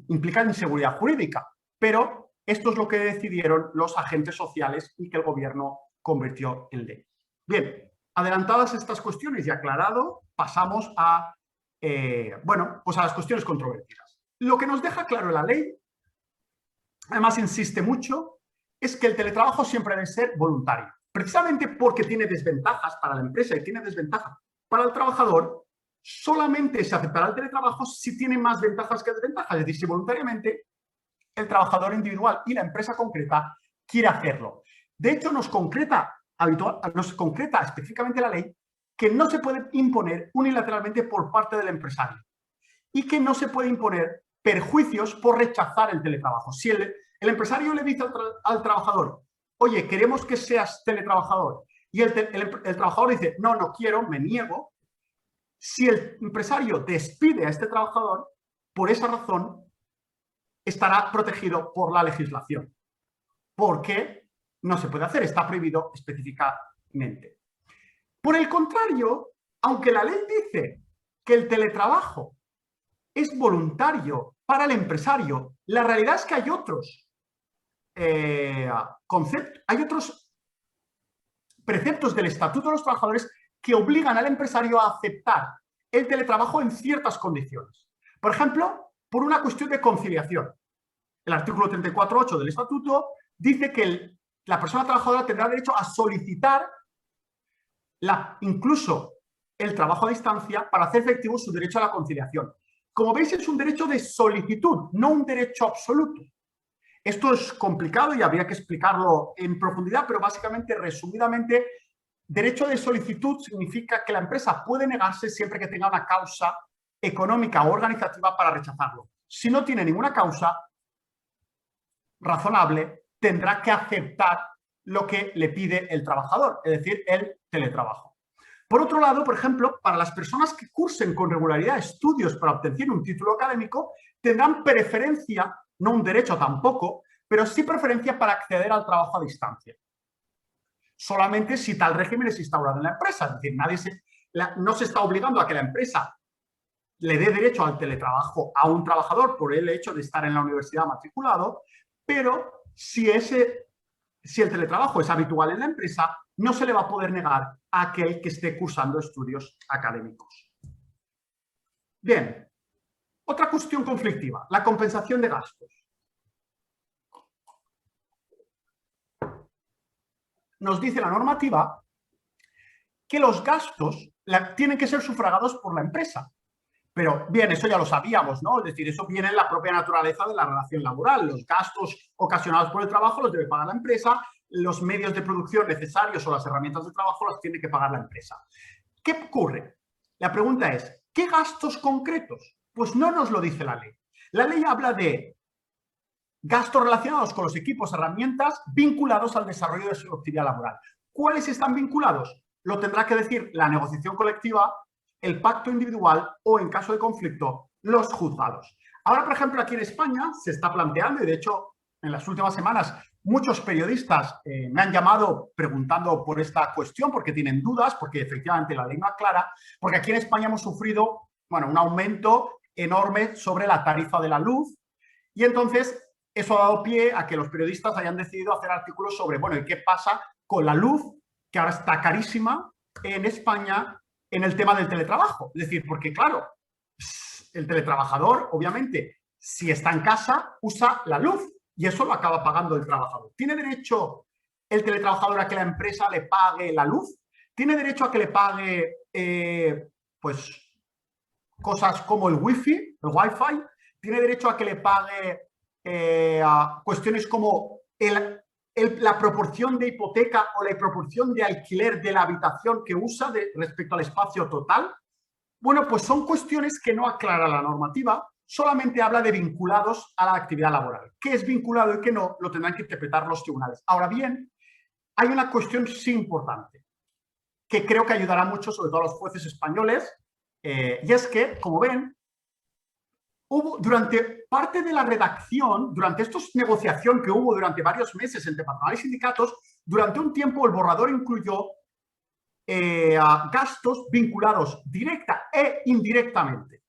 implica inseguridad jurídica, pero esto es lo que decidieron los agentes sociales y que el gobierno convirtió en ley. Bien, adelantadas estas cuestiones y aclarado, pasamos a, bueno, pues a las cuestiones controvertidas. Lo que nos deja claro la ley, además insiste mucho, es que el teletrabajo siempre debe ser voluntario. Precisamente porque tiene desventajas para la empresa y tiene desventajas para el trabajador, solamente se aceptará el teletrabajo si tiene más ventajas que desventajas. Es decir, si voluntariamente el trabajador individual y la empresa concreta quiere hacerlo. De hecho, nos concreta específicamente la ley que no se puede imponer unilateralmente por parte del empresario y que no se puede imponer perjuicios por rechazar el teletrabajo. Si el empresario le dice al trabajador, oye, queremos que seas teletrabajador, y el trabajador dice, no, no quiero, me niego, si el empresario despide a este trabajador, por esa razón estará protegido por la legislación, porque no se puede hacer, está prohibido específicamente. Por el contrario, aunque la ley dice que el teletrabajo es voluntario para el empresario, la realidad es que hay otros conceptos, hay otros preceptos del Estatuto de los Trabajadores que obligan al empresario a aceptar el teletrabajo en ciertas condiciones. Por ejemplo, por una cuestión de conciliación. El artículo 34.8 del Estatuto dice que la persona trabajadora tendrá derecho a solicitar incluso el trabajo a distancia para hacer efectivo su derecho a la conciliación. Como veis, es un derecho de solicitud, no un derecho absoluto. Esto es complicado y habría que explicarlo en profundidad, pero básicamente, resumidamente, derecho de solicitud significa que la empresa puede negarse siempre que tenga una causa económica o organizativa para rechazarlo. Si no tiene ninguna causa razonable, tendrá que aceptar lo que le pide el trabajador, es decir, el teletrabajo. Por otro lado, por ejemplo, para las personas que cursen con regularidad estudios para obtener un título académico, tendrán preferencia, no un derecho tampoco, pero sí preferencia para acceder al trabajo a distancia. Solamente si tal régimen es instaurado en la empresa, es decir, no se está obligando a que la empresa le dé derecho al teletrabajo a un trabajador por el hecho de estar en la universidad matriculado, pero si el teletrabajo es habitual en la empresa, no se le va a poder negar a aquel que esté cursando estudios académicos. Bien, otra cuestión conflictiva, la compensación de gastos. Nos dice la normativa que los gastos tienen que ser sufragados por la empresa. Pero bien, eso ya lo sabíamos, ¿no? Es decir, eso viene en la propia naturaleza de la relación laboral. Los gastos ocasionados por el trabajo los debe pagar la empresa, los medios de producción necesarios o las herramientas de trabajo las tiene que pagar la empresa. ¿Qué ocurre? La pregunta es, ¿qué gastos concretos? Pues no nos lo dice la ley. La ley habla de gastos relacionados con los equipos, herramientas vinculados al desarrollo de su actividad laboral. ¿Cuáles están vinculados? Lo tendrá que decir la negociación colectiva, el pacto individual o, en caso de conflicto, los juzgados. Ahora, por ejemplo, aquí en España se está planteando, y de hecho en las últimas semanas muchos periodistas me han llamado preguntando por esta cuestión porque tienen dudas, porque efectivamente la ley no aclara, porque aquí en España hemos sufrido, bueno, un aumento enorme sobre la tarifa de la luz y entonces eso ha dado pie a que los periodistas hayan decidido hacer artículos sobre, bueno, ¿y qué pasa con la luz, que ahora está carísima en España, en el tema del teletrabajo? Es decir, porque claro, el teletrabajador, obviamente, si está en casa, usa la luz y eso lo acaba pagando el trabajador. ¿Tiene derecho el teletrabajador a que la empresa le pague la luz? ¿Tiene derecho a que le pague, pues, cosas como el wifi? ¿Tiene derecho a que le pague a cuestiones como la proporción de hipoteca o la proporción de alquiler de la habitación que usa respecto al espacio total? Bueno, pues son cuestiones que no aclara la normativa, solamente habla de vinculados a la actividad laboral. ¿Qué es vinculado y qué no? Lo tendrán que interpretar los tribunales. Ahora bien, hay una cuestión sí importante, que creo que ayudará mucho, sobre todo a los jueces españoles, y es que, como ven, durante parte de la redacción, durante esta negociación que hubo durante varios meses entre patronal y sindicatos, durante un tiempo el borrador incluyó gastos vinculados directa e indirectamente,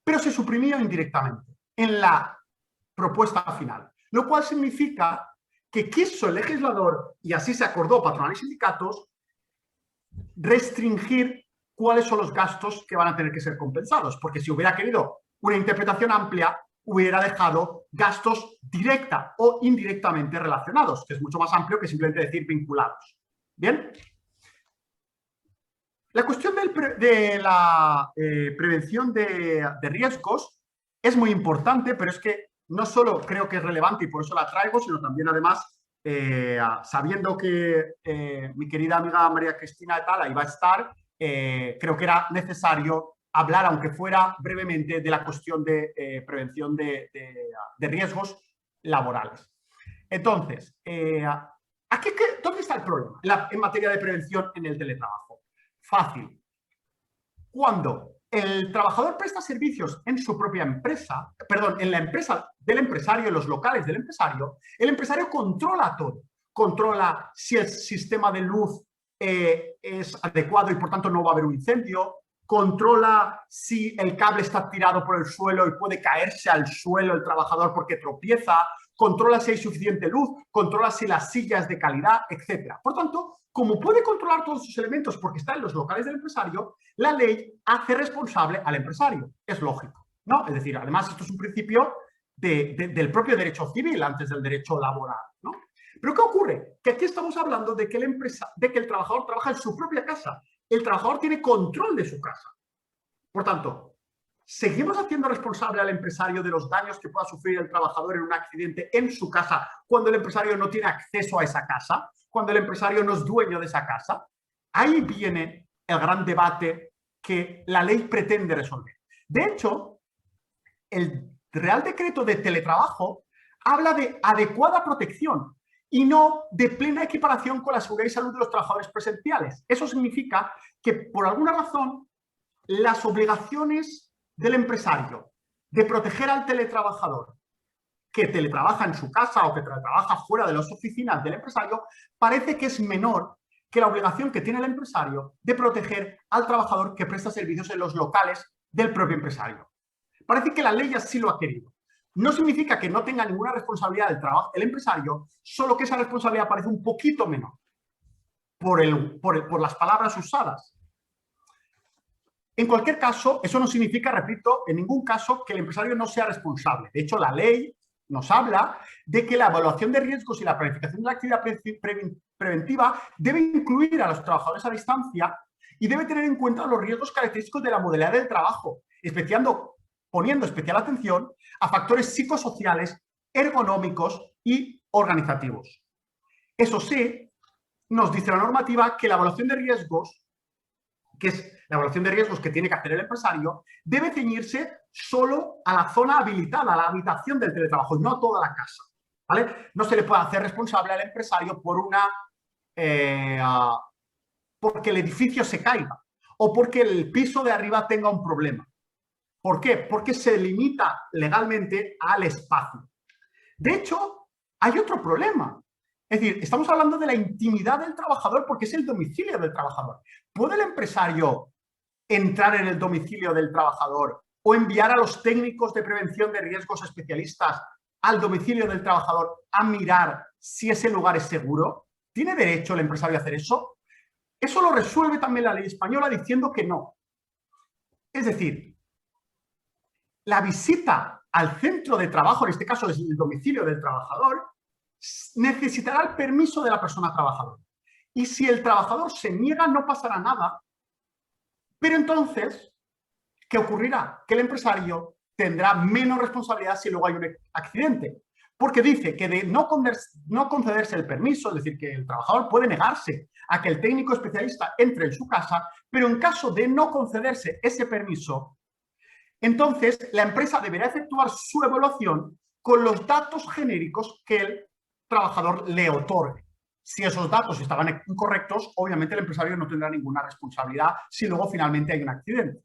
pero se suprimió indirectamente en la propuesta final, lo cual significa que quiso el legislador, y así se acordó patronal y sindicatos, restringir cuáles son los gastos que van a tener que ser compensados, porque si hubiera querido una interpretación amplia, hubiera dejado gastos directa o indirectamente relacionados, que es mucho más amplio que simplemente decir vinculados. ¿Bien? La cuestión de la prevención de riesgos es muy importante, pero es que no solo creo que es relevante y por eso la traigo, sino también además sabiendo que mi querida amiga María Cristina Etala iba a estar, creo que era necesario hablar, aunque fuera brevemente, de la cuestión de prevención de riesgos laborales. Entonces, ¿dónde está el problema en materia de prevención en el teletrabajo? Fácil. Cuando el trabajador presta servicios en su propia empresa, perdón, en la empresa del empresario, en los locales del empresario, el empresario controla todo. Controla si el sistema de luz es adecuado y por tanto no va a haber un incendio, controla si el cable está tirado por el suelo y puede caerse al suelo el trabajador porque tropieza, controla si hay suficiente luz, controla si la silla es de calidad, etc. Por tanto, como puede controlar todos esos elementos porque está en los locales del empresario, la ley hace responsable al empresario. Es lógico, ¿no? Es decir, además esto es un principio del propio derecho civil antes del derecho laboral, ¿no? Pero ¿qué ocurre? Que aquí estamos hablando de que el trabajador trabaja en su propia casa. El trabajador tiene control de su casa. Por tanto, ¿seguimos haciendo responsable al empresario de los daños que pueda sufrir el trabajador en un accidente en su casa cuando el empresario no tiene acceso a esa casa? Cuando el empresario no es dueño de esa casa. Ahí viene el gran debate que la ley pretende resolver. De hecho, el Real Decreto de Teletrabajo habla de adecuada protección y no de plena equiparación con la seguridad y salud de los trabajadores presenciales. Eso significa que, por alguna razón, las obligaciones del empresario de proteger al teletrabajador que teletrabaja en su casa o que teletrabaja fuera de las oficinas del empresario, parece que es menor que la obligación que tiene el empresario de proteger al trabajador que presta servicios en los locales del propio empresario. Parece que la ley así lo ha querido. No significa que no tenga ninguna responsabilidad el empresario, solo que esa responsabilidad parece un poquito menor por las palabras usadas. En cualquier caso, eso no significa, repito, en ningún caso que el empresario no sea responsable. De hecho, la ley nos habla de que la evaluación de riesgos y la planificación de la actividad preventiva debe incluir a los trabajadores a distancia y debe tener en cuenta los riesgos característicos de la modalidad del trabajo, poniendo especial atención a factores psicosociales, ergonómicos y organizativos. Eso sí, nos dice la normativa que la evaluación de riesgos, que es la evaluación de riesgos que tiene que hacer el empresario, debe ceñirse solo a la zona habilitada, a la habitación del teletrabajo, y no a toda la casa, ¿vale? No se le puede hacer responsable al empresario porque el edificio se caiga o porque el piso de arriba tenga un problema. ¿Por qué? Porque se limita legalmente al espacio. De hecho, hay otro problema. Es decir, estamos hablando de la intimidad del trabajador porque es el domicilio del trabajador. ¿Puede el empresario entrar en el domicilio del trabajador o enviar a los técnicos de prevención de riesgos especialistas al domicilio del trabajador a mirar si ese lugar es seguro? ¿Tiene derecho el empresario a hacer eso? Eso lo resuelve también la ley española diciendo que no. Es decir, la visita al centro de trabajo, en este caso es el domicilio del trabajador, necesitará el permiso de la persona trabajadora. Y si el trabajador se niega, no pasará nada. Pero entonces, ¿qué ocurrirá? Que el empresario tendrá menos responsabilidad si luego hay un accidente. Porque dice que de no concederse el permiso, es decir, que el trabajador puede negarse a que el técnico especialista entre en su casa, pero en caso de no concederse ese permiso, entonces la empresa deberá efectuar su evaluación con los datos genéricos que el trabajador le otorgue. Si esos datos estaban incorrectos, obviamente el empresario no tendrá ninguna responsabilidad si luego finalmente hay un accidente.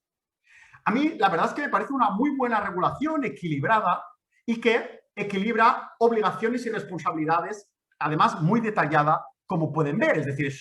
A mí la verdad es que me parece una muy buena regulación, equilibrada y que equilibra obligaciones y responsabilidades, además muy detallada, como pueden ver. Es decir,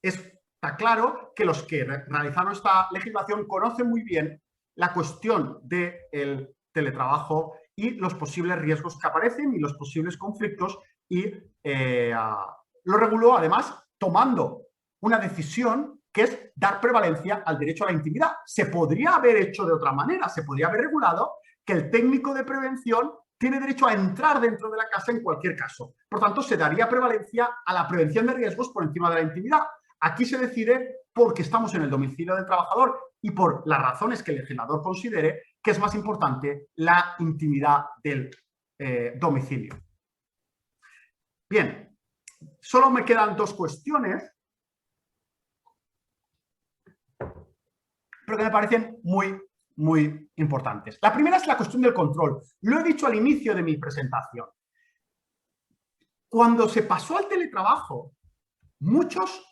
está claro que los que realizaron esta legislación conocen muy bien la cuestión del teletrabajo y los posibles riesgos que aparecen y los posibles conflictos, y lo reguló además tomando una decisión que es dar prevalencia al derecho a la intimidad. Se podría haber hecho de otra manera, se podría haber regulado que el técnico de prevención tiene derecho a entrar dentro de la casa en cualquier caso. Por tanto, se daría prevalencia a la prevención de riesgos por encima de la intimidad. Aquí se decide porque estamos en el domicilio del trabajador y por las razones que el legislador considere que es más importante la intimidad del domicilio. Bien, solo me quedan dos cuestiones, pero que me parecen muy importantes. La primera es la cuestión del control. Lo he dicho al inicio de mi presentación. Cuando se pasó al teletrabajo, muchos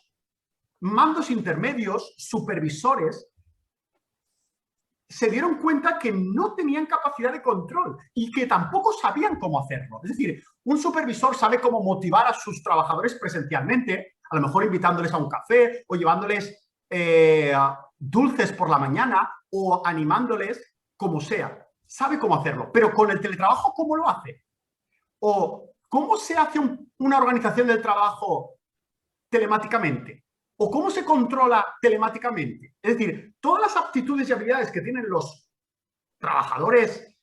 mandos intermedios, supervisores, se dieron cuenta que no tenían capacidad de control y que tampoco sabían cómo hacerlo. Es decir, un supervisor sabe cómo motivar a sus trabajadores presencialmente, a lo mejor invitándoles a un café o llevándoles dulces por la mañana o animándoles, como sea. Sabe cómo hacerlo, pero con el teletrabajo, ¿cómo lo hace? ¿O cómo se hace una organización del trabajo telemáticamente? ¿O cómo se controla telemáticamente? Es decir, todas las aptitudes y habilidades que tienen los trabajadores,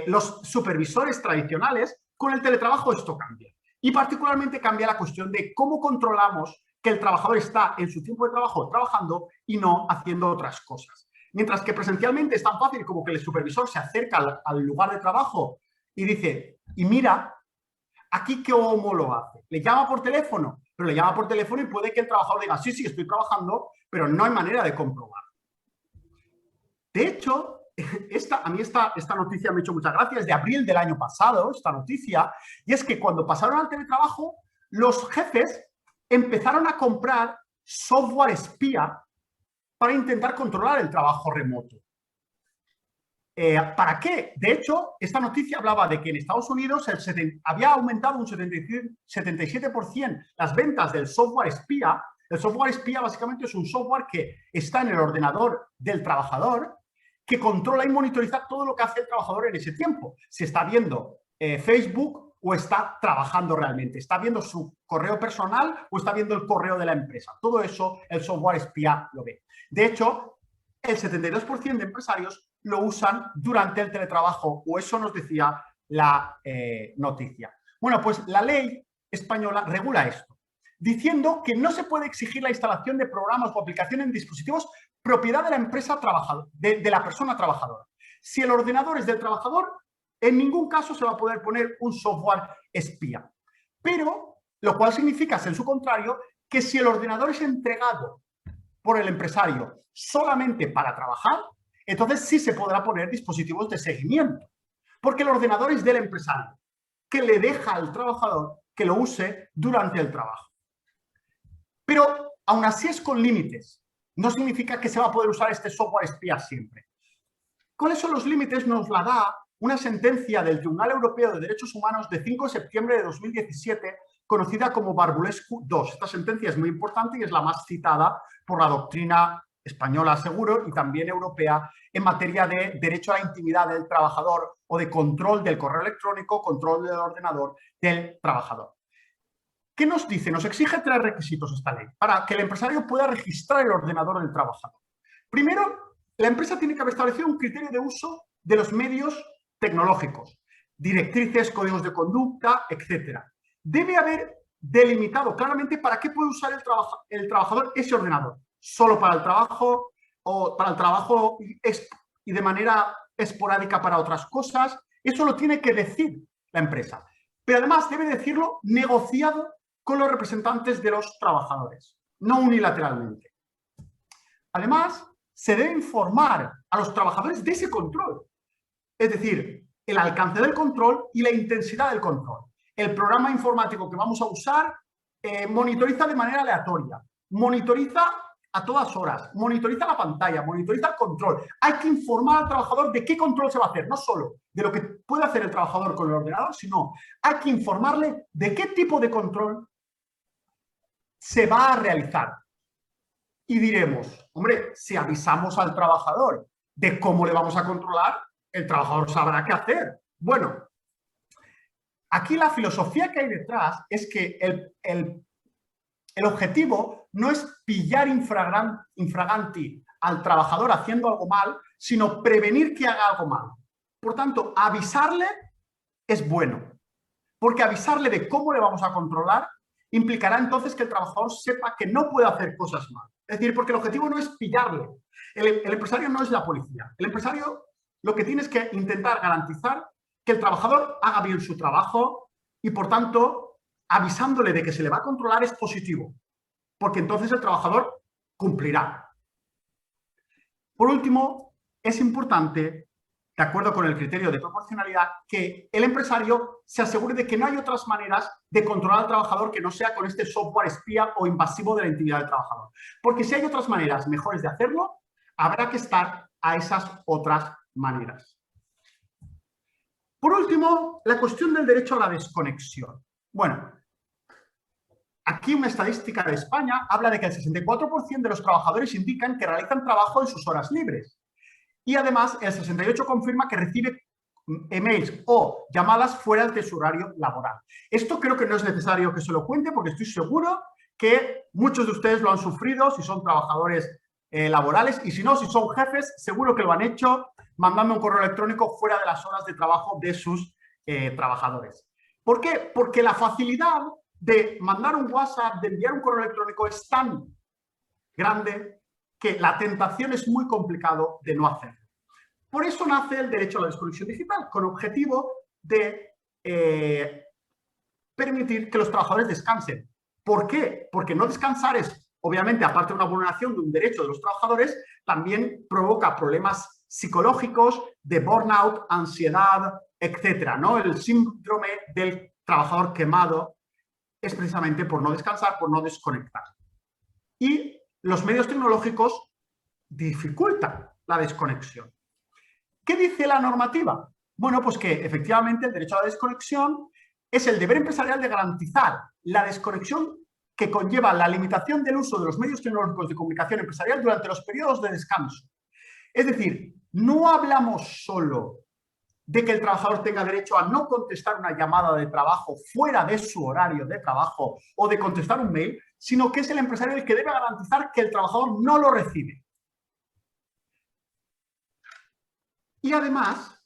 los supervisores tradicionales, con el teletrabajo esto cambia. Y particularmente cambia la cuestión de cómo controlamos que el trabajador está en su tiempo de trabajo trabajando y no haciendo otras cosas. Mientras que presencialmente es tan fácil como que el supervisor se acerca al lugar de trabajo y dice, y mira, aquí cómo lo hace. Le llama por teléfono, pero le llama por teléfono y puede que el trabajador diga, sí, estoy trabajando, pero no hay manera de comprobar. De hecho, a mí esta noticia me ha hecho muchas gracias, es de abril del año pasado, esta noticia, y es que cuando pasaron al teletrabajo, los jefes empezaron a comprar software espía para intentar controlar el trabajo remoto. ¿Para qué? De hecho, esta noticia hablaba de que en Estados Unidos había aumentado un 77% las ventas del software espía. El software espía básicamente es un software que está en el ordenador del trabajador, que controla y monitoriza todo lo que hace el trabajador en ese tiempo. Si está viendo Facebook o está trabajando realmente, está viendo su correo personal o está viendo el correo de la empresa. Todo eso el software espía lo ve. De hecho, el 72% de empresarios lo usan durante el teletrabajo, o eso nos decía la noticia. Bueno, pues la ley española regula esto, diciendo que no se puede exigir la instalación de programas o aplicaciones en dispositivos propiedad de la empresa trabajadora, de la persona trabajadora. Si el ordenador es del trabajador, en ningún caso se va a poder poner un software espía. Pero, lo cual significa, en su contrario, que si el ordenador es entregado por el empresario solamente para trabajar, entonces sí se podrá poner dispositivos de seguimiento, porque el ordenador es del empresario, que le deja al trabajador que lo use durante el trabajo. Pero aún así es con límites. No significa que se va a poder usar este software espía siempre. ¿Cuáles son los límites? Nos la da una sentencia del Tribunal Europeo de Derechos Humanos de 5 de septiembre de 2017, conocida como Barbulescu II. Esta sentencia es muy importante y es la más citada por la doctrina española, seguro, y también europea, en materia de derecho a la intimidad del trabajador o de control del correo electrónico, control del ordenador del trabajador. ¿Qué nos dice? Nos exige 3 requisitos esta ley para que el empresario pueda registrar el ordenador del trabajador. Primero, la empresa tiene que haber establecido un criterio de uso de los medios tecnológicos, directrices, códigos de conducta, etc. Debe haber delimitado claramente para qué puede usar el trabajador ese ordenador. Solo para el trabajo o para el trabajo y de manera esporádica para otras cosas. Eso lo tiene que decir la empresa. Pero además debe decirlo negociado con los representantes de los trabajadores, no unilateralmente. Además, se debe informar a los trabajadores de ese control. Es decir, el alcance del control y la intensidad del control. El programa informático que vamos a usar monitoriza de manera aleatoria. Monitoriza a todas horas, monitoriza la pantalla, monitoriza el control. Hay que informar al trabajador de qué control se va a hacer, no solo de lo que puede hacer el trabajador con el ordenador, sino hay que informarle de qué tipo de control se va a realizar. Y diremos, hombre, si avisamos al trabajador de cómo le vamos a controlar, el trabajador sabrá qué hacer. Bueno, aquí la filosofía que hay detrás es que el objetivo no es pillar infraganti al trabajador haciendo algo mal, sino prevenir que haga algo mal. Por tanto, avisarle es bueno, porque avisarle de cómo le vamos a controlar implicará entonces que el trabajador sepa que no puede hacer cosas mal. Es decir, porque el objetivo no es pillarle. El empresario no es la policía. El empresario lo que tiene es que intentar garantizar que el trabajador haga bien su trabajo y, por tanto, avisándole de que se le va a controlar es positivo, porque entonces el trabajador cumplirá. Por último, es importante, de acuerdo con el criterio de proporcionalidad, que el empresario se asegure de que no hay otras maneras de controlar al trabajador que no sea con este software espía o invasivo de la intimidad del trabajador. Porque si hay otras maneras mejores de hacerlo, habrá que estar a esas otras maneras. Por último, la cuestión del derecho a la desconexión. Bueno, aquí una estadística de España habla de que el 64% de los trabajadores indican que realizan trabajo en sus horas libres. Y además, el 68% confirma que recibe emails o llamadas fuera de su horario laboral. Esto creo que no es necesario que se lo cuente porque estoy seguro que muchos de ustedes lo han sufrido si son trabajadores laborales y si no, si son jefes, seguro que lo han hecho mandando un correo electrónico fuera de las horas de trabajo de sus trabajadores. ¿Por qué? Porque la facilidad de mandar un WhatsApp, de enviar un correo electrónico es tan grande que la tentación es muy complicado de no hacerlo. Por eso nace el derecho a la desconexión digital, con objetivo de permitir que los trabajadores descansen. ¿Por qué? Porque no descansar es, obviamente, aparte de una vulneración de un derecho de los trabajadores, también provoca problemas psicológicos de burnout, ansiedad, etcétera, ¿no? El síndrome del trabajador quemado es precisamente por no descansar, por no desconectar. Y los medios tecnológicos dificultan la desconexión. ¿Qué dice la normativa? Bueno, pues que efectivamente el derecho a la desconexión es el deber empresarial de garantizar la desconexión que conlleva la limitación del uso de los medios tecnológicos de comunicación empresarial durante los periodos de descanso. Es decir, no hablamos solo de que el trabajador tenga derecho a no contestar una llamada de trabajo fuera de su horario de trabajo o de contestar un mail, sino que es el empresario el que debe garantizar que el trabajador no lo recibe. Y además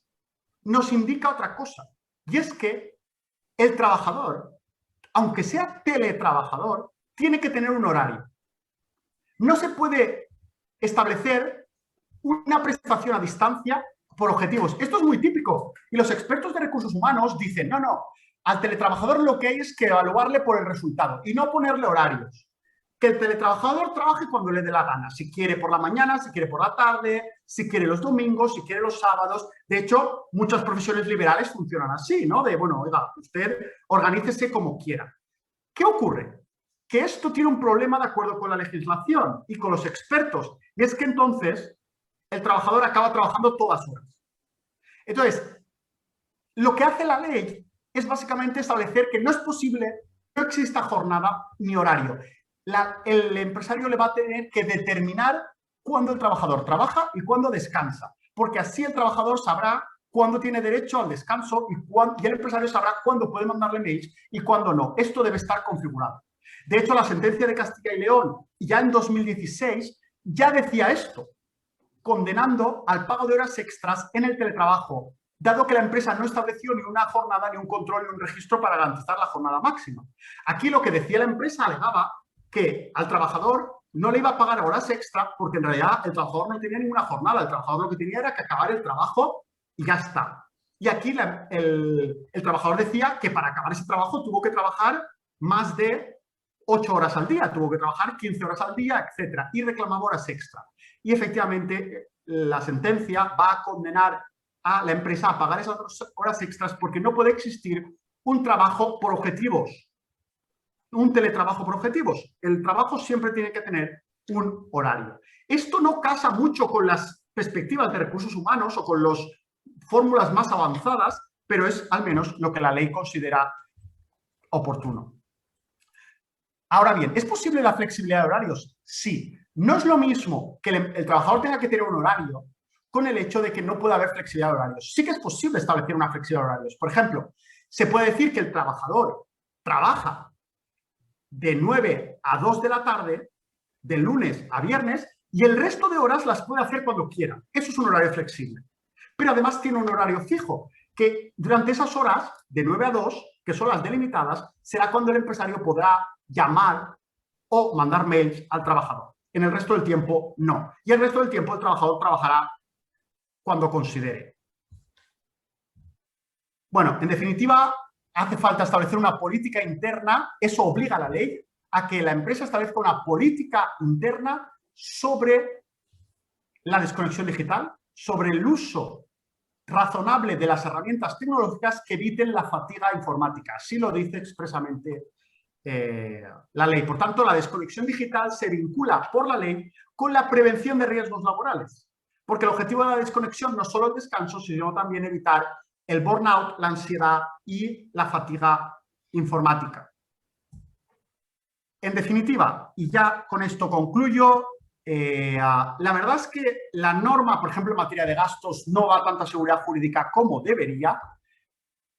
nos indica otra cosa, y es que el trabajador, aunque sea teletrabajador, tiene que tener un horario. No se puede establecer una prestación a distancia por objetivos. Esto es muy típico y los expertos de recursos humanos dicen, no, al teletrabajador lo que hay es que evaluarle por el resultado y no ponerle horarios. Que el teletrabajador trabaje cuando le dé la gana, si quiere por la mañana, si quiere por la tarde, si quiere los domingos, si quiere los sábados. De hecho, muchas profesiones liberales funcionan así, ¿no? De, bueno, oiga, usted organícese como quiera. ¿Qué ocurre? Que esto tiene un problema de acuerdo con la legislación y con los expertos, y es que entonces el trabajador acaba trabajando todas horas. Entonces, lo que hace la ley es básicamente establecer que no es posible, no exista jornada ni horario. El empresario le va a tener que determinar cuándo el trabajador trabaja y cuándo descansa, porque así el trabajador sabrá cuándo tiene derecho al descanso y el empresario sabrá cuándo puede mandarle mails y cuándo no. Esto debe estar configurado. De hecho, la sentencia de Castilla y León, ya en 2016, ya decía esto, condenando al pago de horas extras en el teletrabajo, dado que la empresa no estableció ni una jornada, ni un control, ni un registro para garantizar la jornada máxima. Aquí lo que decía la empresa alegaba que al trabajador no le iba a pagar horas extra porque en realidad el trabajador no tenía ninguna jornada, el trabajador lo que tenía era que acabar el trabajo y ya está. Y aquí el trabajador decía que para acabar ese trabajo tuvo que trabajar más de 8 horas al día, tuvo que trabajar 15 horas al día, etcétera, y reclamaba horas extra. Y efectivamente la sentencia va a condenar a la empresa a pagar esas horas extras porque no puede existir un trabajo por objetivos, un teletrabajo por objetivos. El trabajo siempre tiene que tener un horario. Esto no casa mucho con las perspectivas de recursos humanos o con las fórmulas más avanzadas, pero es al menos lo que la ley considera oportuno. Ahora bien, ¿es posible la flexibilidad de horarios? Sí. No es lo mismo que el trabajador tenga que tener un horario con el hecho de que no pueda haber flexibilidad de horarios. Sí que es posible establecer una flexibilidad de horarios. Por ejemplo, se puede decir que el trabajador trabaja de 9 a 2 de la tarde, de lunes a viernes, y el resto de horas las puede hacer cuando quiera. Eso es un horario flexible. Pero además tiene un horario fijo, que durante esas horas, de 9 a 2, que son las delimitadas, será cuando el empresario podrá llamar o mandar mails al trabajador. En el resto del tiempo, no. Y el resto del tiempo el trabajador trabajará cuando considere. Bueno, en definitiva, hace falta establecer una política interna. Eso obliga a la ley a que la empresa establezca una política interna sobre la desconexión digital, sobre el uso razonable de las herramientas tecnológicas que eviten la fatiga informática. Así lo dice expresamente la ley. Por tanto, la desconexión digital se vincula por la ley con la prevención de riesgos laborales, porque el objetivo de la desconexión no es solo el descanso, sino también evitar el burnout, la ansiedad y la fatiga informática. En definitiva, y ya con esto concluyo, la verdad es que la norma, por ejemplo, en materia de gastos, no da tanta seguridad jurídica como debería.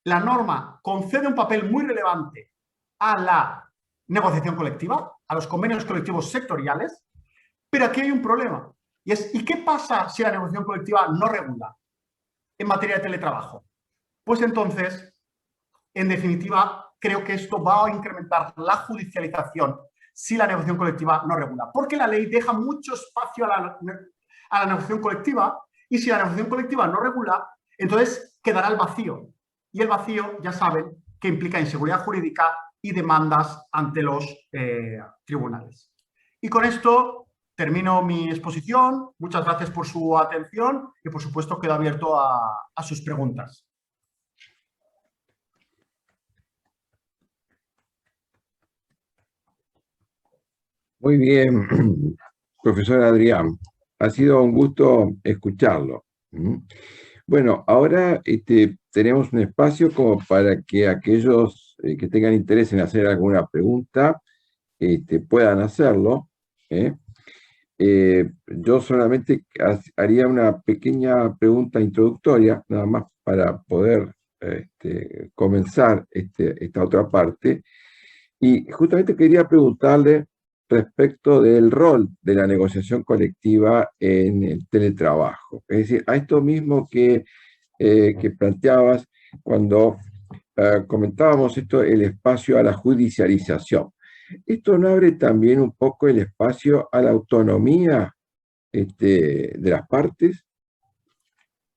La norma concede un papel muy relevante a la negociación colectiva, a los convenios colectivos sectoriales, pero aquí hay un problema. Y es, ¿y qué pasa si la negociación colectiva no regula en materia de teletrabajo? Pues entonces, en definitiva, creo que esto va a incrementar la judicialización si la negociación colectiva no regula, porque la ley deja mucho espacio a la negociación colectiva, y si la negociación colectiva no regula, entonces quedará el vacío. Y el vacío, ya saben, que implica inseguridad jurídica y demandas ante los tribunales. Y con esto termino mi exposición. Muchas gracias por su atención y, por supuesto, quedo abierto a sus preguntas. Muy bien, profesor Adrián. Ha sido un gusto escucharlo. Bueno, ahora tenemos un espacio como para que aquellos que tengan interés en hacer alguna pregunta puedan hacerlo. Yo solamente haría una pequeña pregunta introductoria, nada más para poder comenzar esta otra parte. Y justamente quería preguntarle respecto del rol de la negociación colectiva en el teletrabajo. Es decir, a esto mismo que planteabas cuando comentábamos el espacio a la judicialización. ¿Esto no abre también un poco el espacio a la autonomía de las partes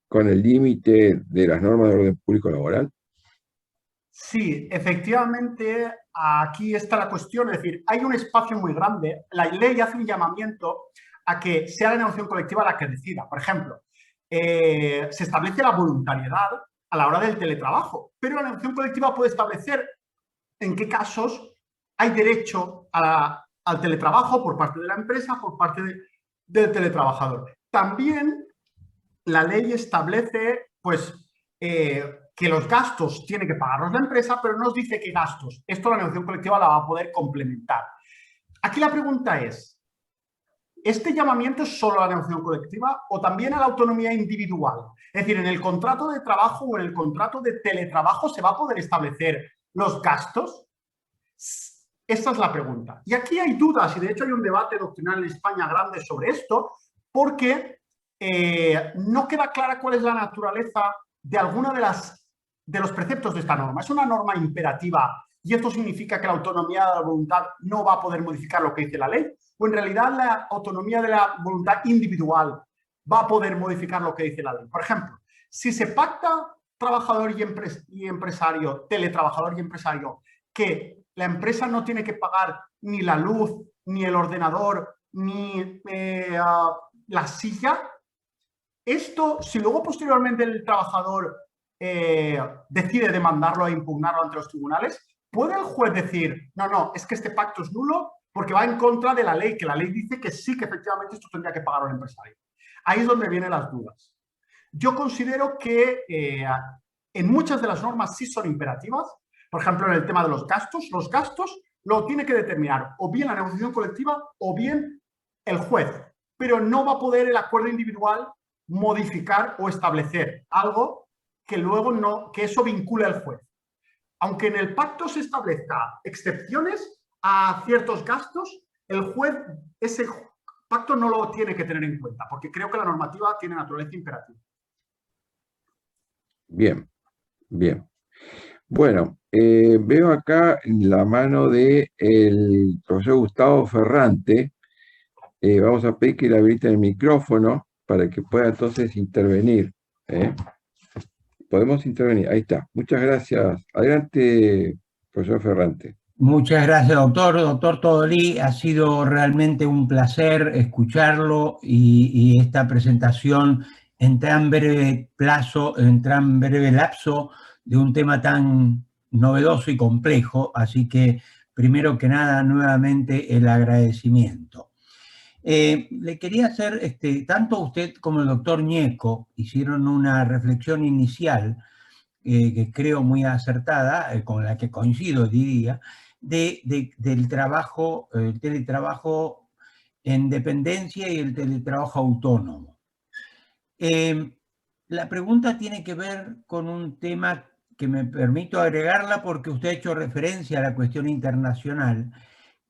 con el límite de las normas de orden público laboral? Sí, efectivamente, aquí está la cuestión. Es decir, hay un espacio muy grande. La ley hace un llamamiento a que sea la negociación colectiva la que decida. Por ejemplo, se establece la voluntariedad a la hora del teletrabajo, pero la negociación colectiva puede establecer en qué casos hay derecho al teletrabajo por parte de la empresa, por parte del teletrabajador. También la ley establece, pues, que los gastos tiene que pagarlos la empresa, pero no nos dice qué gastos. Esto la negociación colectiva la va a poder complementar. Aquí la pregunta es, ¿este llamamiento es solo a la negociación colectiva o también a la autonomía individual? Es decir, ¿en el contrato de trabajo o en el contrato de teletrabajo se va a poder establecer los gastos? Esta es la pregunta. Y aquí hay dudas, y de hecho hay un debate doctrinal en España grande sobre esto, porque no queda clara cuál es la naturaleza de alguno de los preceptos de esta norma. Es una norma imperativa y esto significa que la autonomía de la voluntad no va a poder modificar lo que dice la ley, o en realidad la autonomía de la voluntad individual va a poder modificar lo que dice la ley. Por ejemplo, si se pacta trabajador y empresario, teletrabajador y empresario, que la empresa no tiene que pagar ni la luz, ni el ordenador, ni la silla, esto, si luego posteriormente el trabajador decide demandarlo e impugnarlo ante los tribunales, ¿puede el juez decir, no, es que este pacto es nulo porque va en contra de la ley, que la ley dice que sí, que efectivamente esto tendría que pagar el empresario. Ahí es donde vienen las dudas. Yo considero que en muchas de las normas sí son imperativas. Por ejemplo, en el tema de los gastos lo tiene que determinar o bien la negociación colectiva o bien el juez, pero no va a poder el acuerdo individual modificar o establecer algo que luego no, que eso vincule al juez. Aunque en el pacto se establezca excepciones a ciertos gastos, el juez ese pacto no lo tiene que tener en cuenta, porque creo que la normativa tiene naturaleza imperativa. Bien, bien. Bueno, veo acá la mano del profesor Gustavo Ferrante. Vamos a pedir que le habilite el micrófono para que pueda entonces intervenir. Podemos intervenir. Ahí está. Muchas gracias. Adelante, profesor Ferrante. Muchas gracias, doctor Todolí. Ha sido realmente un placer escucharlo y esta presentación en tan breve plazo, en tan breve lapso de un tema tan novedoso y complejo. Así que, primero que nada, nuevamente el agradecimiento. Le quería hacer, tanto usted como el doctor Ñeco hicieron una reflexión inicial que creo muy acertada, con la que coincido, diría, del trabajo, el teletrabajo en dependencia y el teletrabajo autónomo. La pregunta tiene que ver con un tema que me permito agregarla porque usted ha hecho referencia a la cuestión internacional,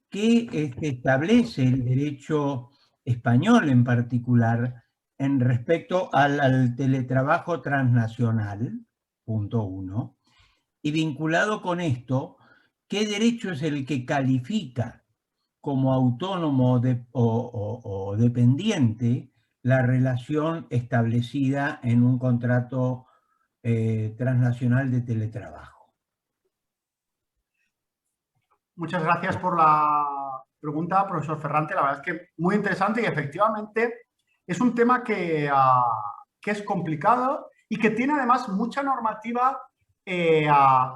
que establece el derecho español en particular en respecto al teletrabajo transnacional, punto 1, y vinculado con esto, ¿qué derecho es el que califica como autónomo o dependiente la relación establecida en un contrato transnacional de teletrabajo? Muchas gracias por la pregunta, profesor Ferrante. La verdad es que muy interesante y efectivamente es un tema que es complicado y que tiene además mucha normativa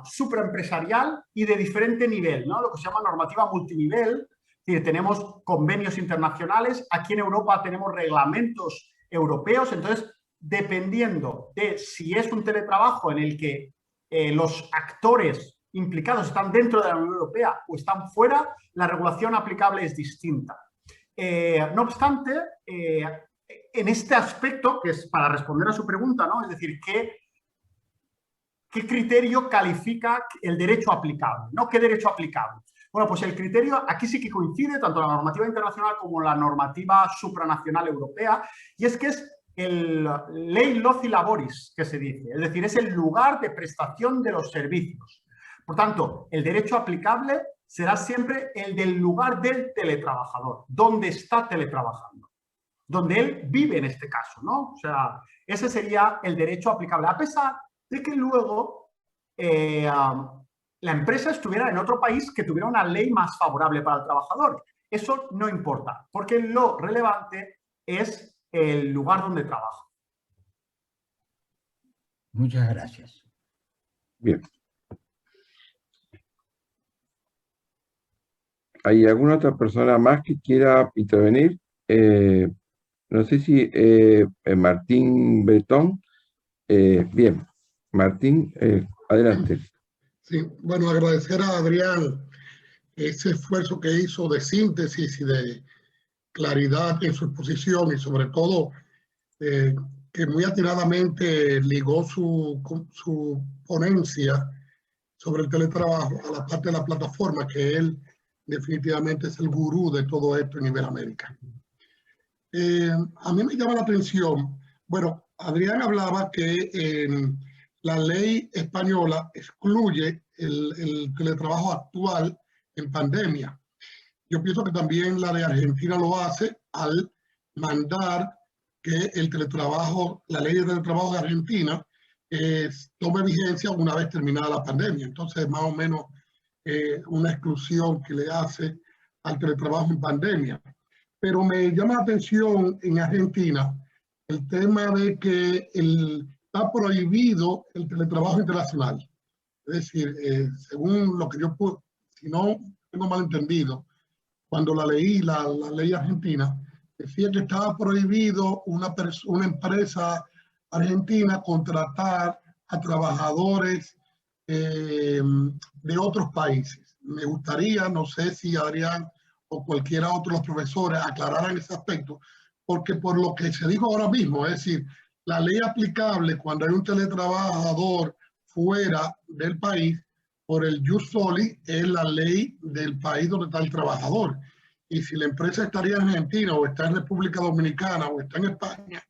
supraempresarial y de diferente nivel, ¿no? Lo que se llama normativa multinivel. Es decir, tenemos convenios internacionales, aquí en Europa tenemos reglamentos europeos, entonces dependiendo de si es un teletrabajo en el que los actores implicados están dentro de la Unión Europea o están fuera, la regulación aplicable es distinta. No obstante, en este aspecto, que es para responder a su pregunta, ¿no? Es decir, ¿qué criterio califica el derecho aplicable? ¿No? ¿Qué derecho aplicable? Bueno, pues el criterio aquí sí que coincide tanto la normativa internacional como la normativa supranacional europea, y es que es el lei loci laboris, que se dice, es decir, es el lugar de prestación de los servicios. Por tanto, el derecho aplicable será siempre el del lugar del teletrabajador, donde está teletrabajando, donde él vive en este caso, ¿no? O sea, ese sería el derecho aplicable, a pesar de que luego la empresa estuviera en otro país que tuviera una ley más favorable para el trabajador. Eso no importa, porque lo relevante es el lugar donde trabaja. Muchas gracias. Bien. ¿Hay alguna otra persona más que quiera intervenir? No sé si Martín Bretón. Bien, Martín, adelante. Sí, bueno, agradecer a Adrián ese esfuerzo que hizo de síntesis y de claridad en su exposición y sobre todo que muy atinadamente ligó su ponencia sobre el teletrabajo a la parte de la plataforma, que él definitivamente es el gurú de todo esto en Iberoamérica. A mí me llama la atención, bueno, Adrián hablaba que la ley española excluye el teletrabajo actual en pandemia. Yo pienso que también la de Argentina lo hace al mandar que el teletrabajo, la ley de teletrabajo de Argentina tome vigencia una vez terminada la pandemia. Entonces, más o menos una exclusión que le hace al teletrabajo en pandemia. Pero me llama la atención en Argentina el tema de que está prohibido el teletrabajo internacional. Es decir, según lo que yo puedo, si no tengo mal entendido, cuando la leí, la ley argentina, decía que estaba prohibido una empresa argentina contratar a trabajadores de otros países. Me gustaría, no sé si Adrián o cualquiera otro de los profesores aclararan ese aspecto, porque por lo que se dijo ahora mismo, es decir, la ley aplicable cuando hay un teletrabajador fuera del país, por el jus soli, es la ley del país donde está el trabajador. Y si la empresa estaría en Argentina o está en República Dominicana o está en España,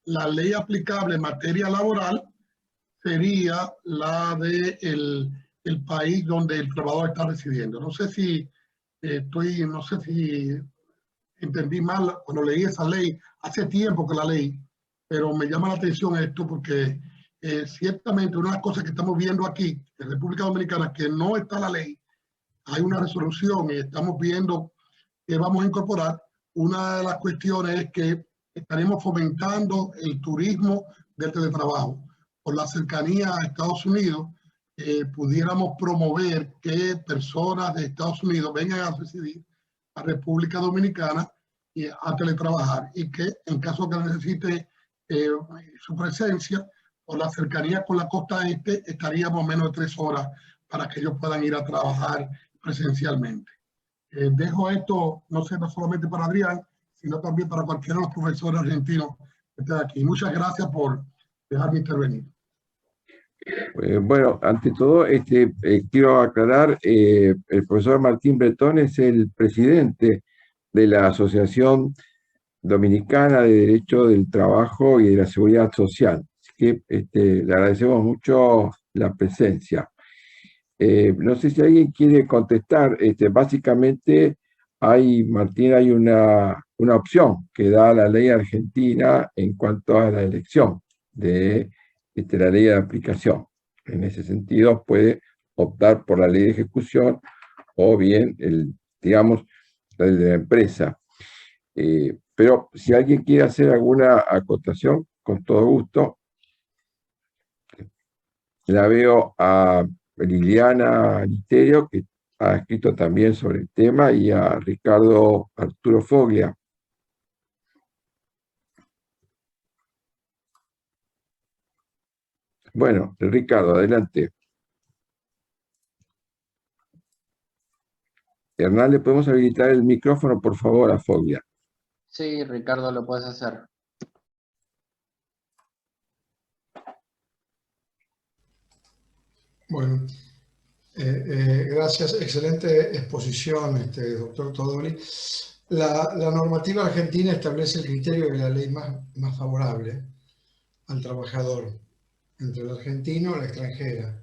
la ley aplicable en materia laboral sería la del el país donde el trabajador está residiendo. No sé si no sé si entendí mal cuando leí esa ley, hace tiempo que la leí, pero me llama la atención esto porque ciertamente una de las cosas que estamos viendo aquí en República Dominicana, que no está la ley, hay una resolución y estamos viendo que vamos a incorporar. Una de las cuestiones es que estaremos fomentando el turismo del teletrabajo. Por la cercanía a Estados Unidos, pudiéramos promover que personas de Estados Unidos vengan a residir a República Dominicana y a teletrabajar, y que en caso que necesite su presencia, por la cercanía con la costa este, estaríamos menos de 3 horas para que ellos puedan ir a trabajar presencialmente. Dejo esto, no sé, no solamente para Adrián, sino también para cualquiera de los profesores argentinos que estén aquí. Muchas gracias por dejarme intervenir. Bueno, ante todo, quiero aclarar, el profesor Martín Bretón es el presidente de la Asociación Dominicana de Derecho del Trabajo y de la Seguridad Social. Así que le agradecemos mucho la presencia. No sé si alguien quiere contestar. Básicamente, Martín, hay una opción que da la ley argentina en cuanto a la elección de la ley de aplicación. En ese sentido, puede optar por la ley de ejecución o bien, digamos, la de la empresa. Pero si alguien quiere hacer alguna acotación, con todo gusto. La veo a Liliana Literio, que ha escrito también sobre el tema, y a Ricardo Arturo Foglia. Bueno, Ricardo, adelante. Hernán, ¿le podemos habilitar el micrófono, por favor, a Foglia? Sí, Ricardo, lo puedes hacer. Bueno, gracias. Excelente exposición, doctor Todoli. La normativa argentina establece el criterio de la ley más favorable al trabajador entre el argentino y la extranjera,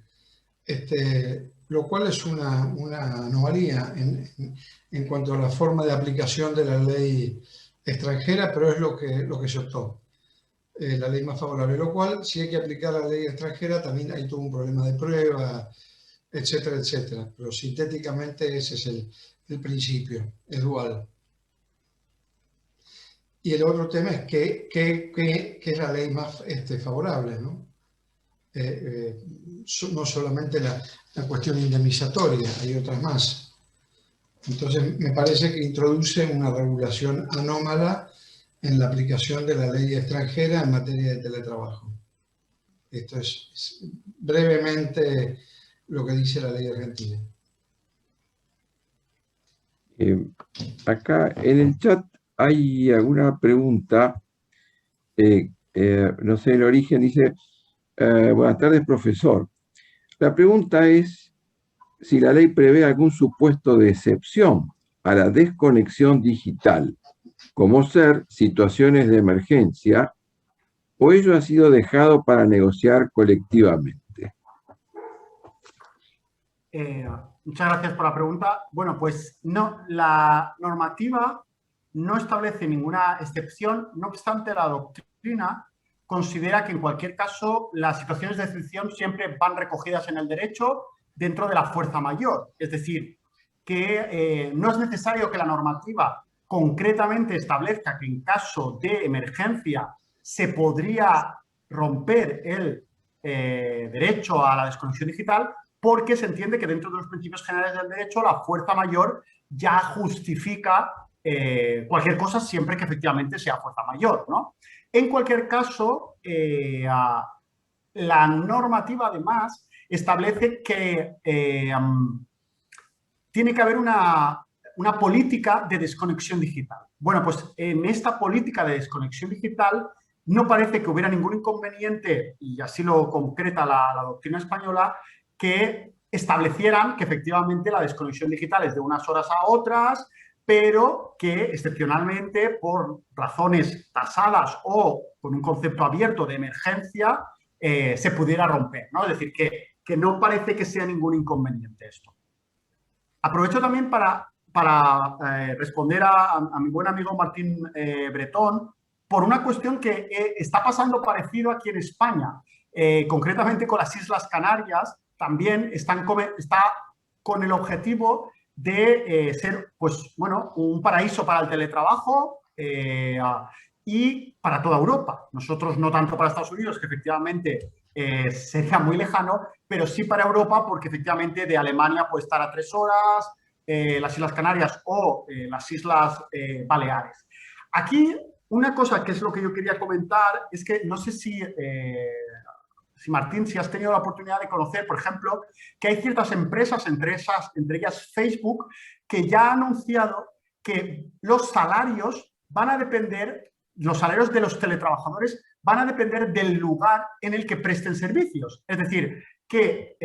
lo cual es una anomalía en cuanto a la forma de aplicación de la ley extranjera, pero es lo que se optó. La ley más favorable, lo cual, si hay que aplicar la ley extranjera, también hay todo un problema de prueba, etcétera, etcétera. Pero sintéticamente ese es el principio, es dual. Y el otro tema es qué es la ley más favorable, ¿no? No solamente la cuestión indemnizatoria, hay otras más. Entonces, me parece que introduce una regulación anómala en la aplicación de la ley extranjera en materia de teletrabajo. Esto es brevemente lo que dice la ley argentina. Acá en el chat hay alguna pregunta. No sé el origen, dice: buenas tardes, profesor. La pregunta es si la ley prevé algún supuesto de excepción a la desconexión digital, como ser situaciones de emergencia, o ello ha sido dejado para negociar colectivamente. Muchas gracias por la pregunta. Bueno, pues no, la normativa no establece ninguna excepción, no obstante la doctrina considera que en cualquier caso las situaciones de excepción siempre van recogidas en el derecho dentro de la fuerza mayor. Es decir, que no es necesario que la normativa concretamente establezca que en caso de emergencia se podría romper el derecho a la desconexión digital, porque se entiende que dentro de los principios generales del derecho la fuerza mayor ya justifica cualquier cosa siempre que efectivamente sea fuerza mayor, ¿no? En cualquier caso, la normativa además establece que tiene que haber una política de desconexión digital. Bueno, pues en esta política de desconexión digital no parece que hubiera ningún inconveniente, y así lo concreta la doctrina española, que establecieran que efectivamente la desconexión digital es de unas horas a otras, pero que excepcionalmente por razones tasadas o con un concepto abierto de emergencia se pudiera romper, ¿no? Es decir, que no parece que sea ningún inconveniente esto. Aprovecho también para responder a mi buen amigo Martín Bretón por una cuestión que está pasando parecido aquí en España, concretamente con las Islas Canarias. También está con el objetivo de ser, pues, bueno, un paraíso para el teletrabajo y para toda Europa. Nosotros no tanto para Estados Unidos, que efectivamente sería muy lejano, pero sí para Europa, porque efectivamente de Alemania puede estar a 3 horas, las Islas Canarias o las Islas Baleares. Aquí una cosa que es lo que yo quería comentar es que no sé si Martín, si has tenido la oportunidad de conocer, por ejemplo, que hay ciertas empresas, entre ellas Facebook, que ya ha anunciado que los salarios van a depender, los salarios de los teletrabajadores van a depender del lugar en el que presten servicios. Es decir, que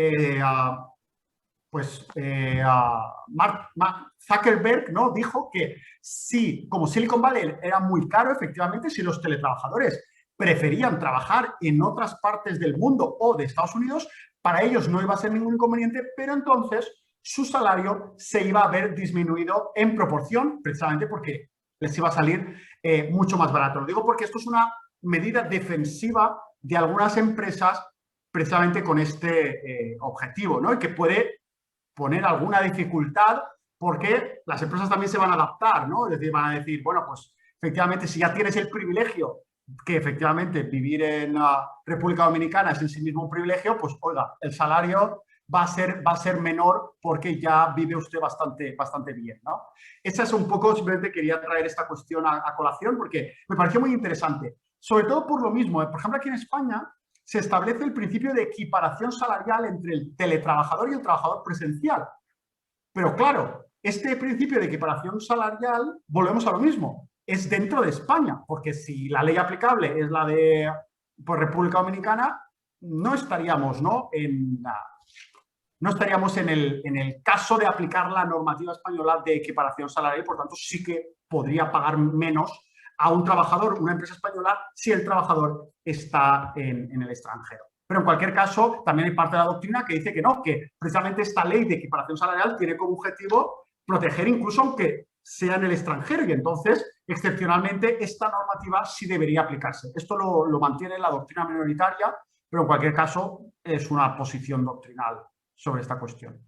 Mark Zuckerberg, ¿no?, dijo que si, como Silicon Valley era muy caro, efectivamente, si los teletrabajadores preferían trabajar en otras partes del mundo o de Estados Unidos, para ellos no iba a ser ningún inconveniente, pero entonces su salario se iba a ver disminuido en proporción, precisamente porque les iba a salir mucho más barato. Lo digo porque esto es una medida defensiva de algunas empresas precisamente con este objetivo, ¿no? Y que puede poner alguna dificultad porque las empresas también se van a adaptar, ¿no? Es decir, van a decir, bueno, pues efectivamente si ya tienes el privilegio que efectivamente vivir en República Dominicana es en sí mismo un privilegio, pues oiga, el salario va a ser menor porque ya vive usted bastante bien, ¿no? Esa es un poco, simplemente quería traer esta cuestión a colación porque me pareció muy interesante, sobre todo por lo mismo, por ejemplo aquí en España se establece el principio de equiparación salarial entre el teletrabajador y el trabajador presencial, pero claro, este principio de equiparación salarial, volvemos a lo mismo, es dentro de España, porque si la ley aplicable es la de República Dominicana, no estaríamos, ¿no?, no estaríamos en el caso de aplicar la normativa española de equiparación salarial, por tanto sí que podría pagar menos a un trabajador, una empresa española, si el trabajador está en el extranjero. Pero en cualquier caso, también hay parte de la doctrina que dice que no, que precisamente esta ley de equiparación salarial tiene como objetivo proteger incluso aunque sea en el extranjero, y entonces, excepcionalmente, esta normativa sí debería aplicarse. Esto lo mantiene la doctrina minoritaria, pero en cualquier caso es una posición doctrinal sobre esta cuestión.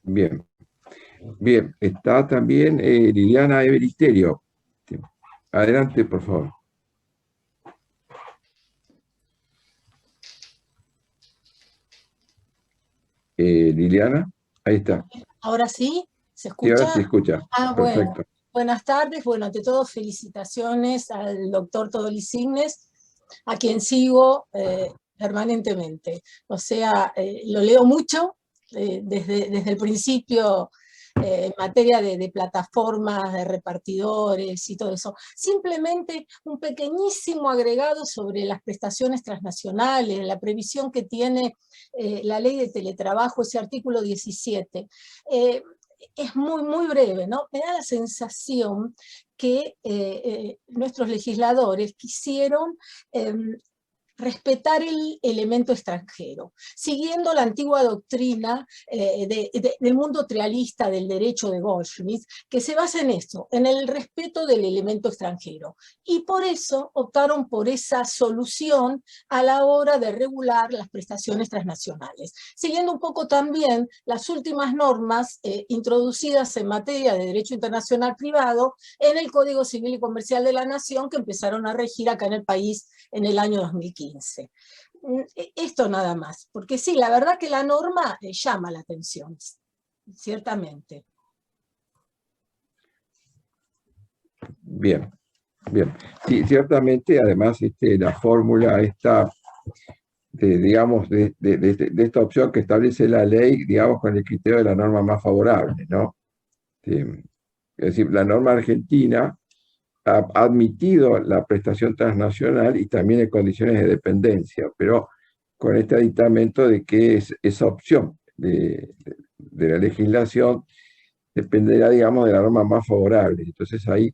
Bien. Bien, está también Liliana Everisterio. Adelante, por favor. Liliana, ahí está. ¿Ahora sí? ¿Se escucha? Sí, ahora se escucha. Ah, perfecto. bueno. Buenas tardes. Bueno, ante todo, felicitaciones al doctor Todoli Signes, a quien sigo permanentemente. O sea, lo leo mucho desde el principio en materia de plataformas, de repartidores y todo eso. Simplemente un pequeñísimo agregado sobre las prestaciones transnacionales, la previsión que tiene la ley de teletrabajo, ese artículo 17. Es muy breve, ¿no? Me da la sensación que nuestros legisladores quisieron respetar el elemento extranjero, siguiendo la antigua doctrina del mundo realista del derecho de Goldschmidt, que se basa en esto, en el respeto del elemento extranjero. Y por eso optaron por esa solución a la hora de regular las prestaciones transnacionales, siguiendo un poco también las últimas normas introducidas en materia de derecho internacional privado en el Código Civil y Comercial de la Nación, que empezaron a regir acá en el país en el año 2015. Esto nada más, porque sí, la verdad que la norma llama la atención, ciertamente. Bien, bien. Sí, ciertamente, además, la fórmula esta, digamos, de esta opción que establece la ley, digamos, con el criterio de la norma más favorable, ¿no? Es decir, la norma argentina ha admitido la prestación transnacional y también en condiciones de dependencia, pero con este aditamento de que esa opción de la legislación dependerá, digamos, de la norma más favorable. Entonces ahí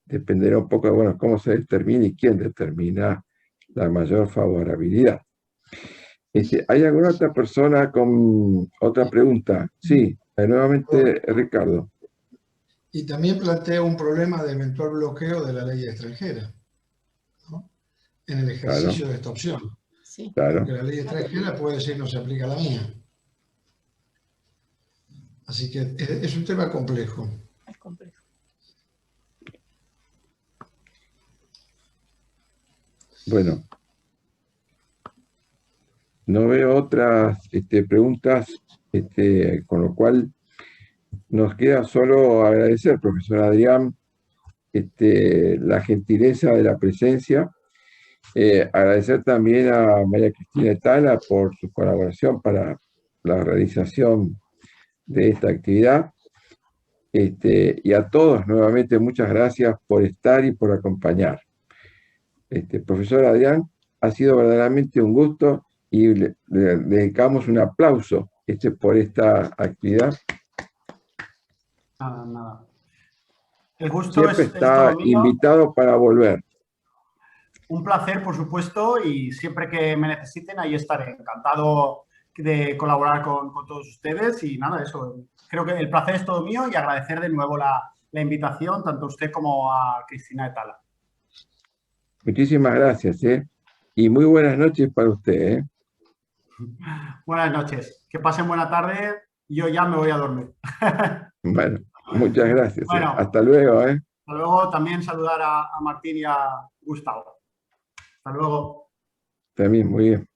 dependerá un poco de, bueno, cómo se determina y quién determina la mayor favorabilidad. ¿Hay alguna otra persona con otra pregunta? Sí, nuevamente Ricardo. Y también plantea un problema de eventual bloqueo de la ley extranjera, ¿no? En el ejercicio de esta opción. Sí. Claro. Porque la ley extranjera puede decir no se aplica a la mía. Así que es un tema complejo. Es complejo. Bueno, no veo otras preguntas, con lo cual nos queda solo agradecer, profesor Adrián, la gentileza de la presencia. Agradecer también a María Cristina Etala por su colaboración para la realización de esta actividad. Y a todos nuevamente muchas gracias por estar y por acompañar. Profesor Adrián, ha sido verdaderamente un gusto y le dedicamos un aplauso por esta actividad. Nada, nada. El gusto Siempre es está todo mío. invitado para volver. Un placer, por supuesto, y siempre que me necesiten, ahí estaré. Encantado de colaborar con todos ustedes y nada, eso. Creo que el placer es todo mío y agradecer de nuevo la invitación, tanto a usted como a Cristina Etala. Muchísimas gracias, y muy buenas noches para usted. Buenas noches. Que pasen buena tarde. Yo ya me voy a dormir. Bueno, muchas gracias. Bueno, hasta luego. Hasta luego. También saludar a Martín y a Gustavo. Hasta luego. También, muy bien.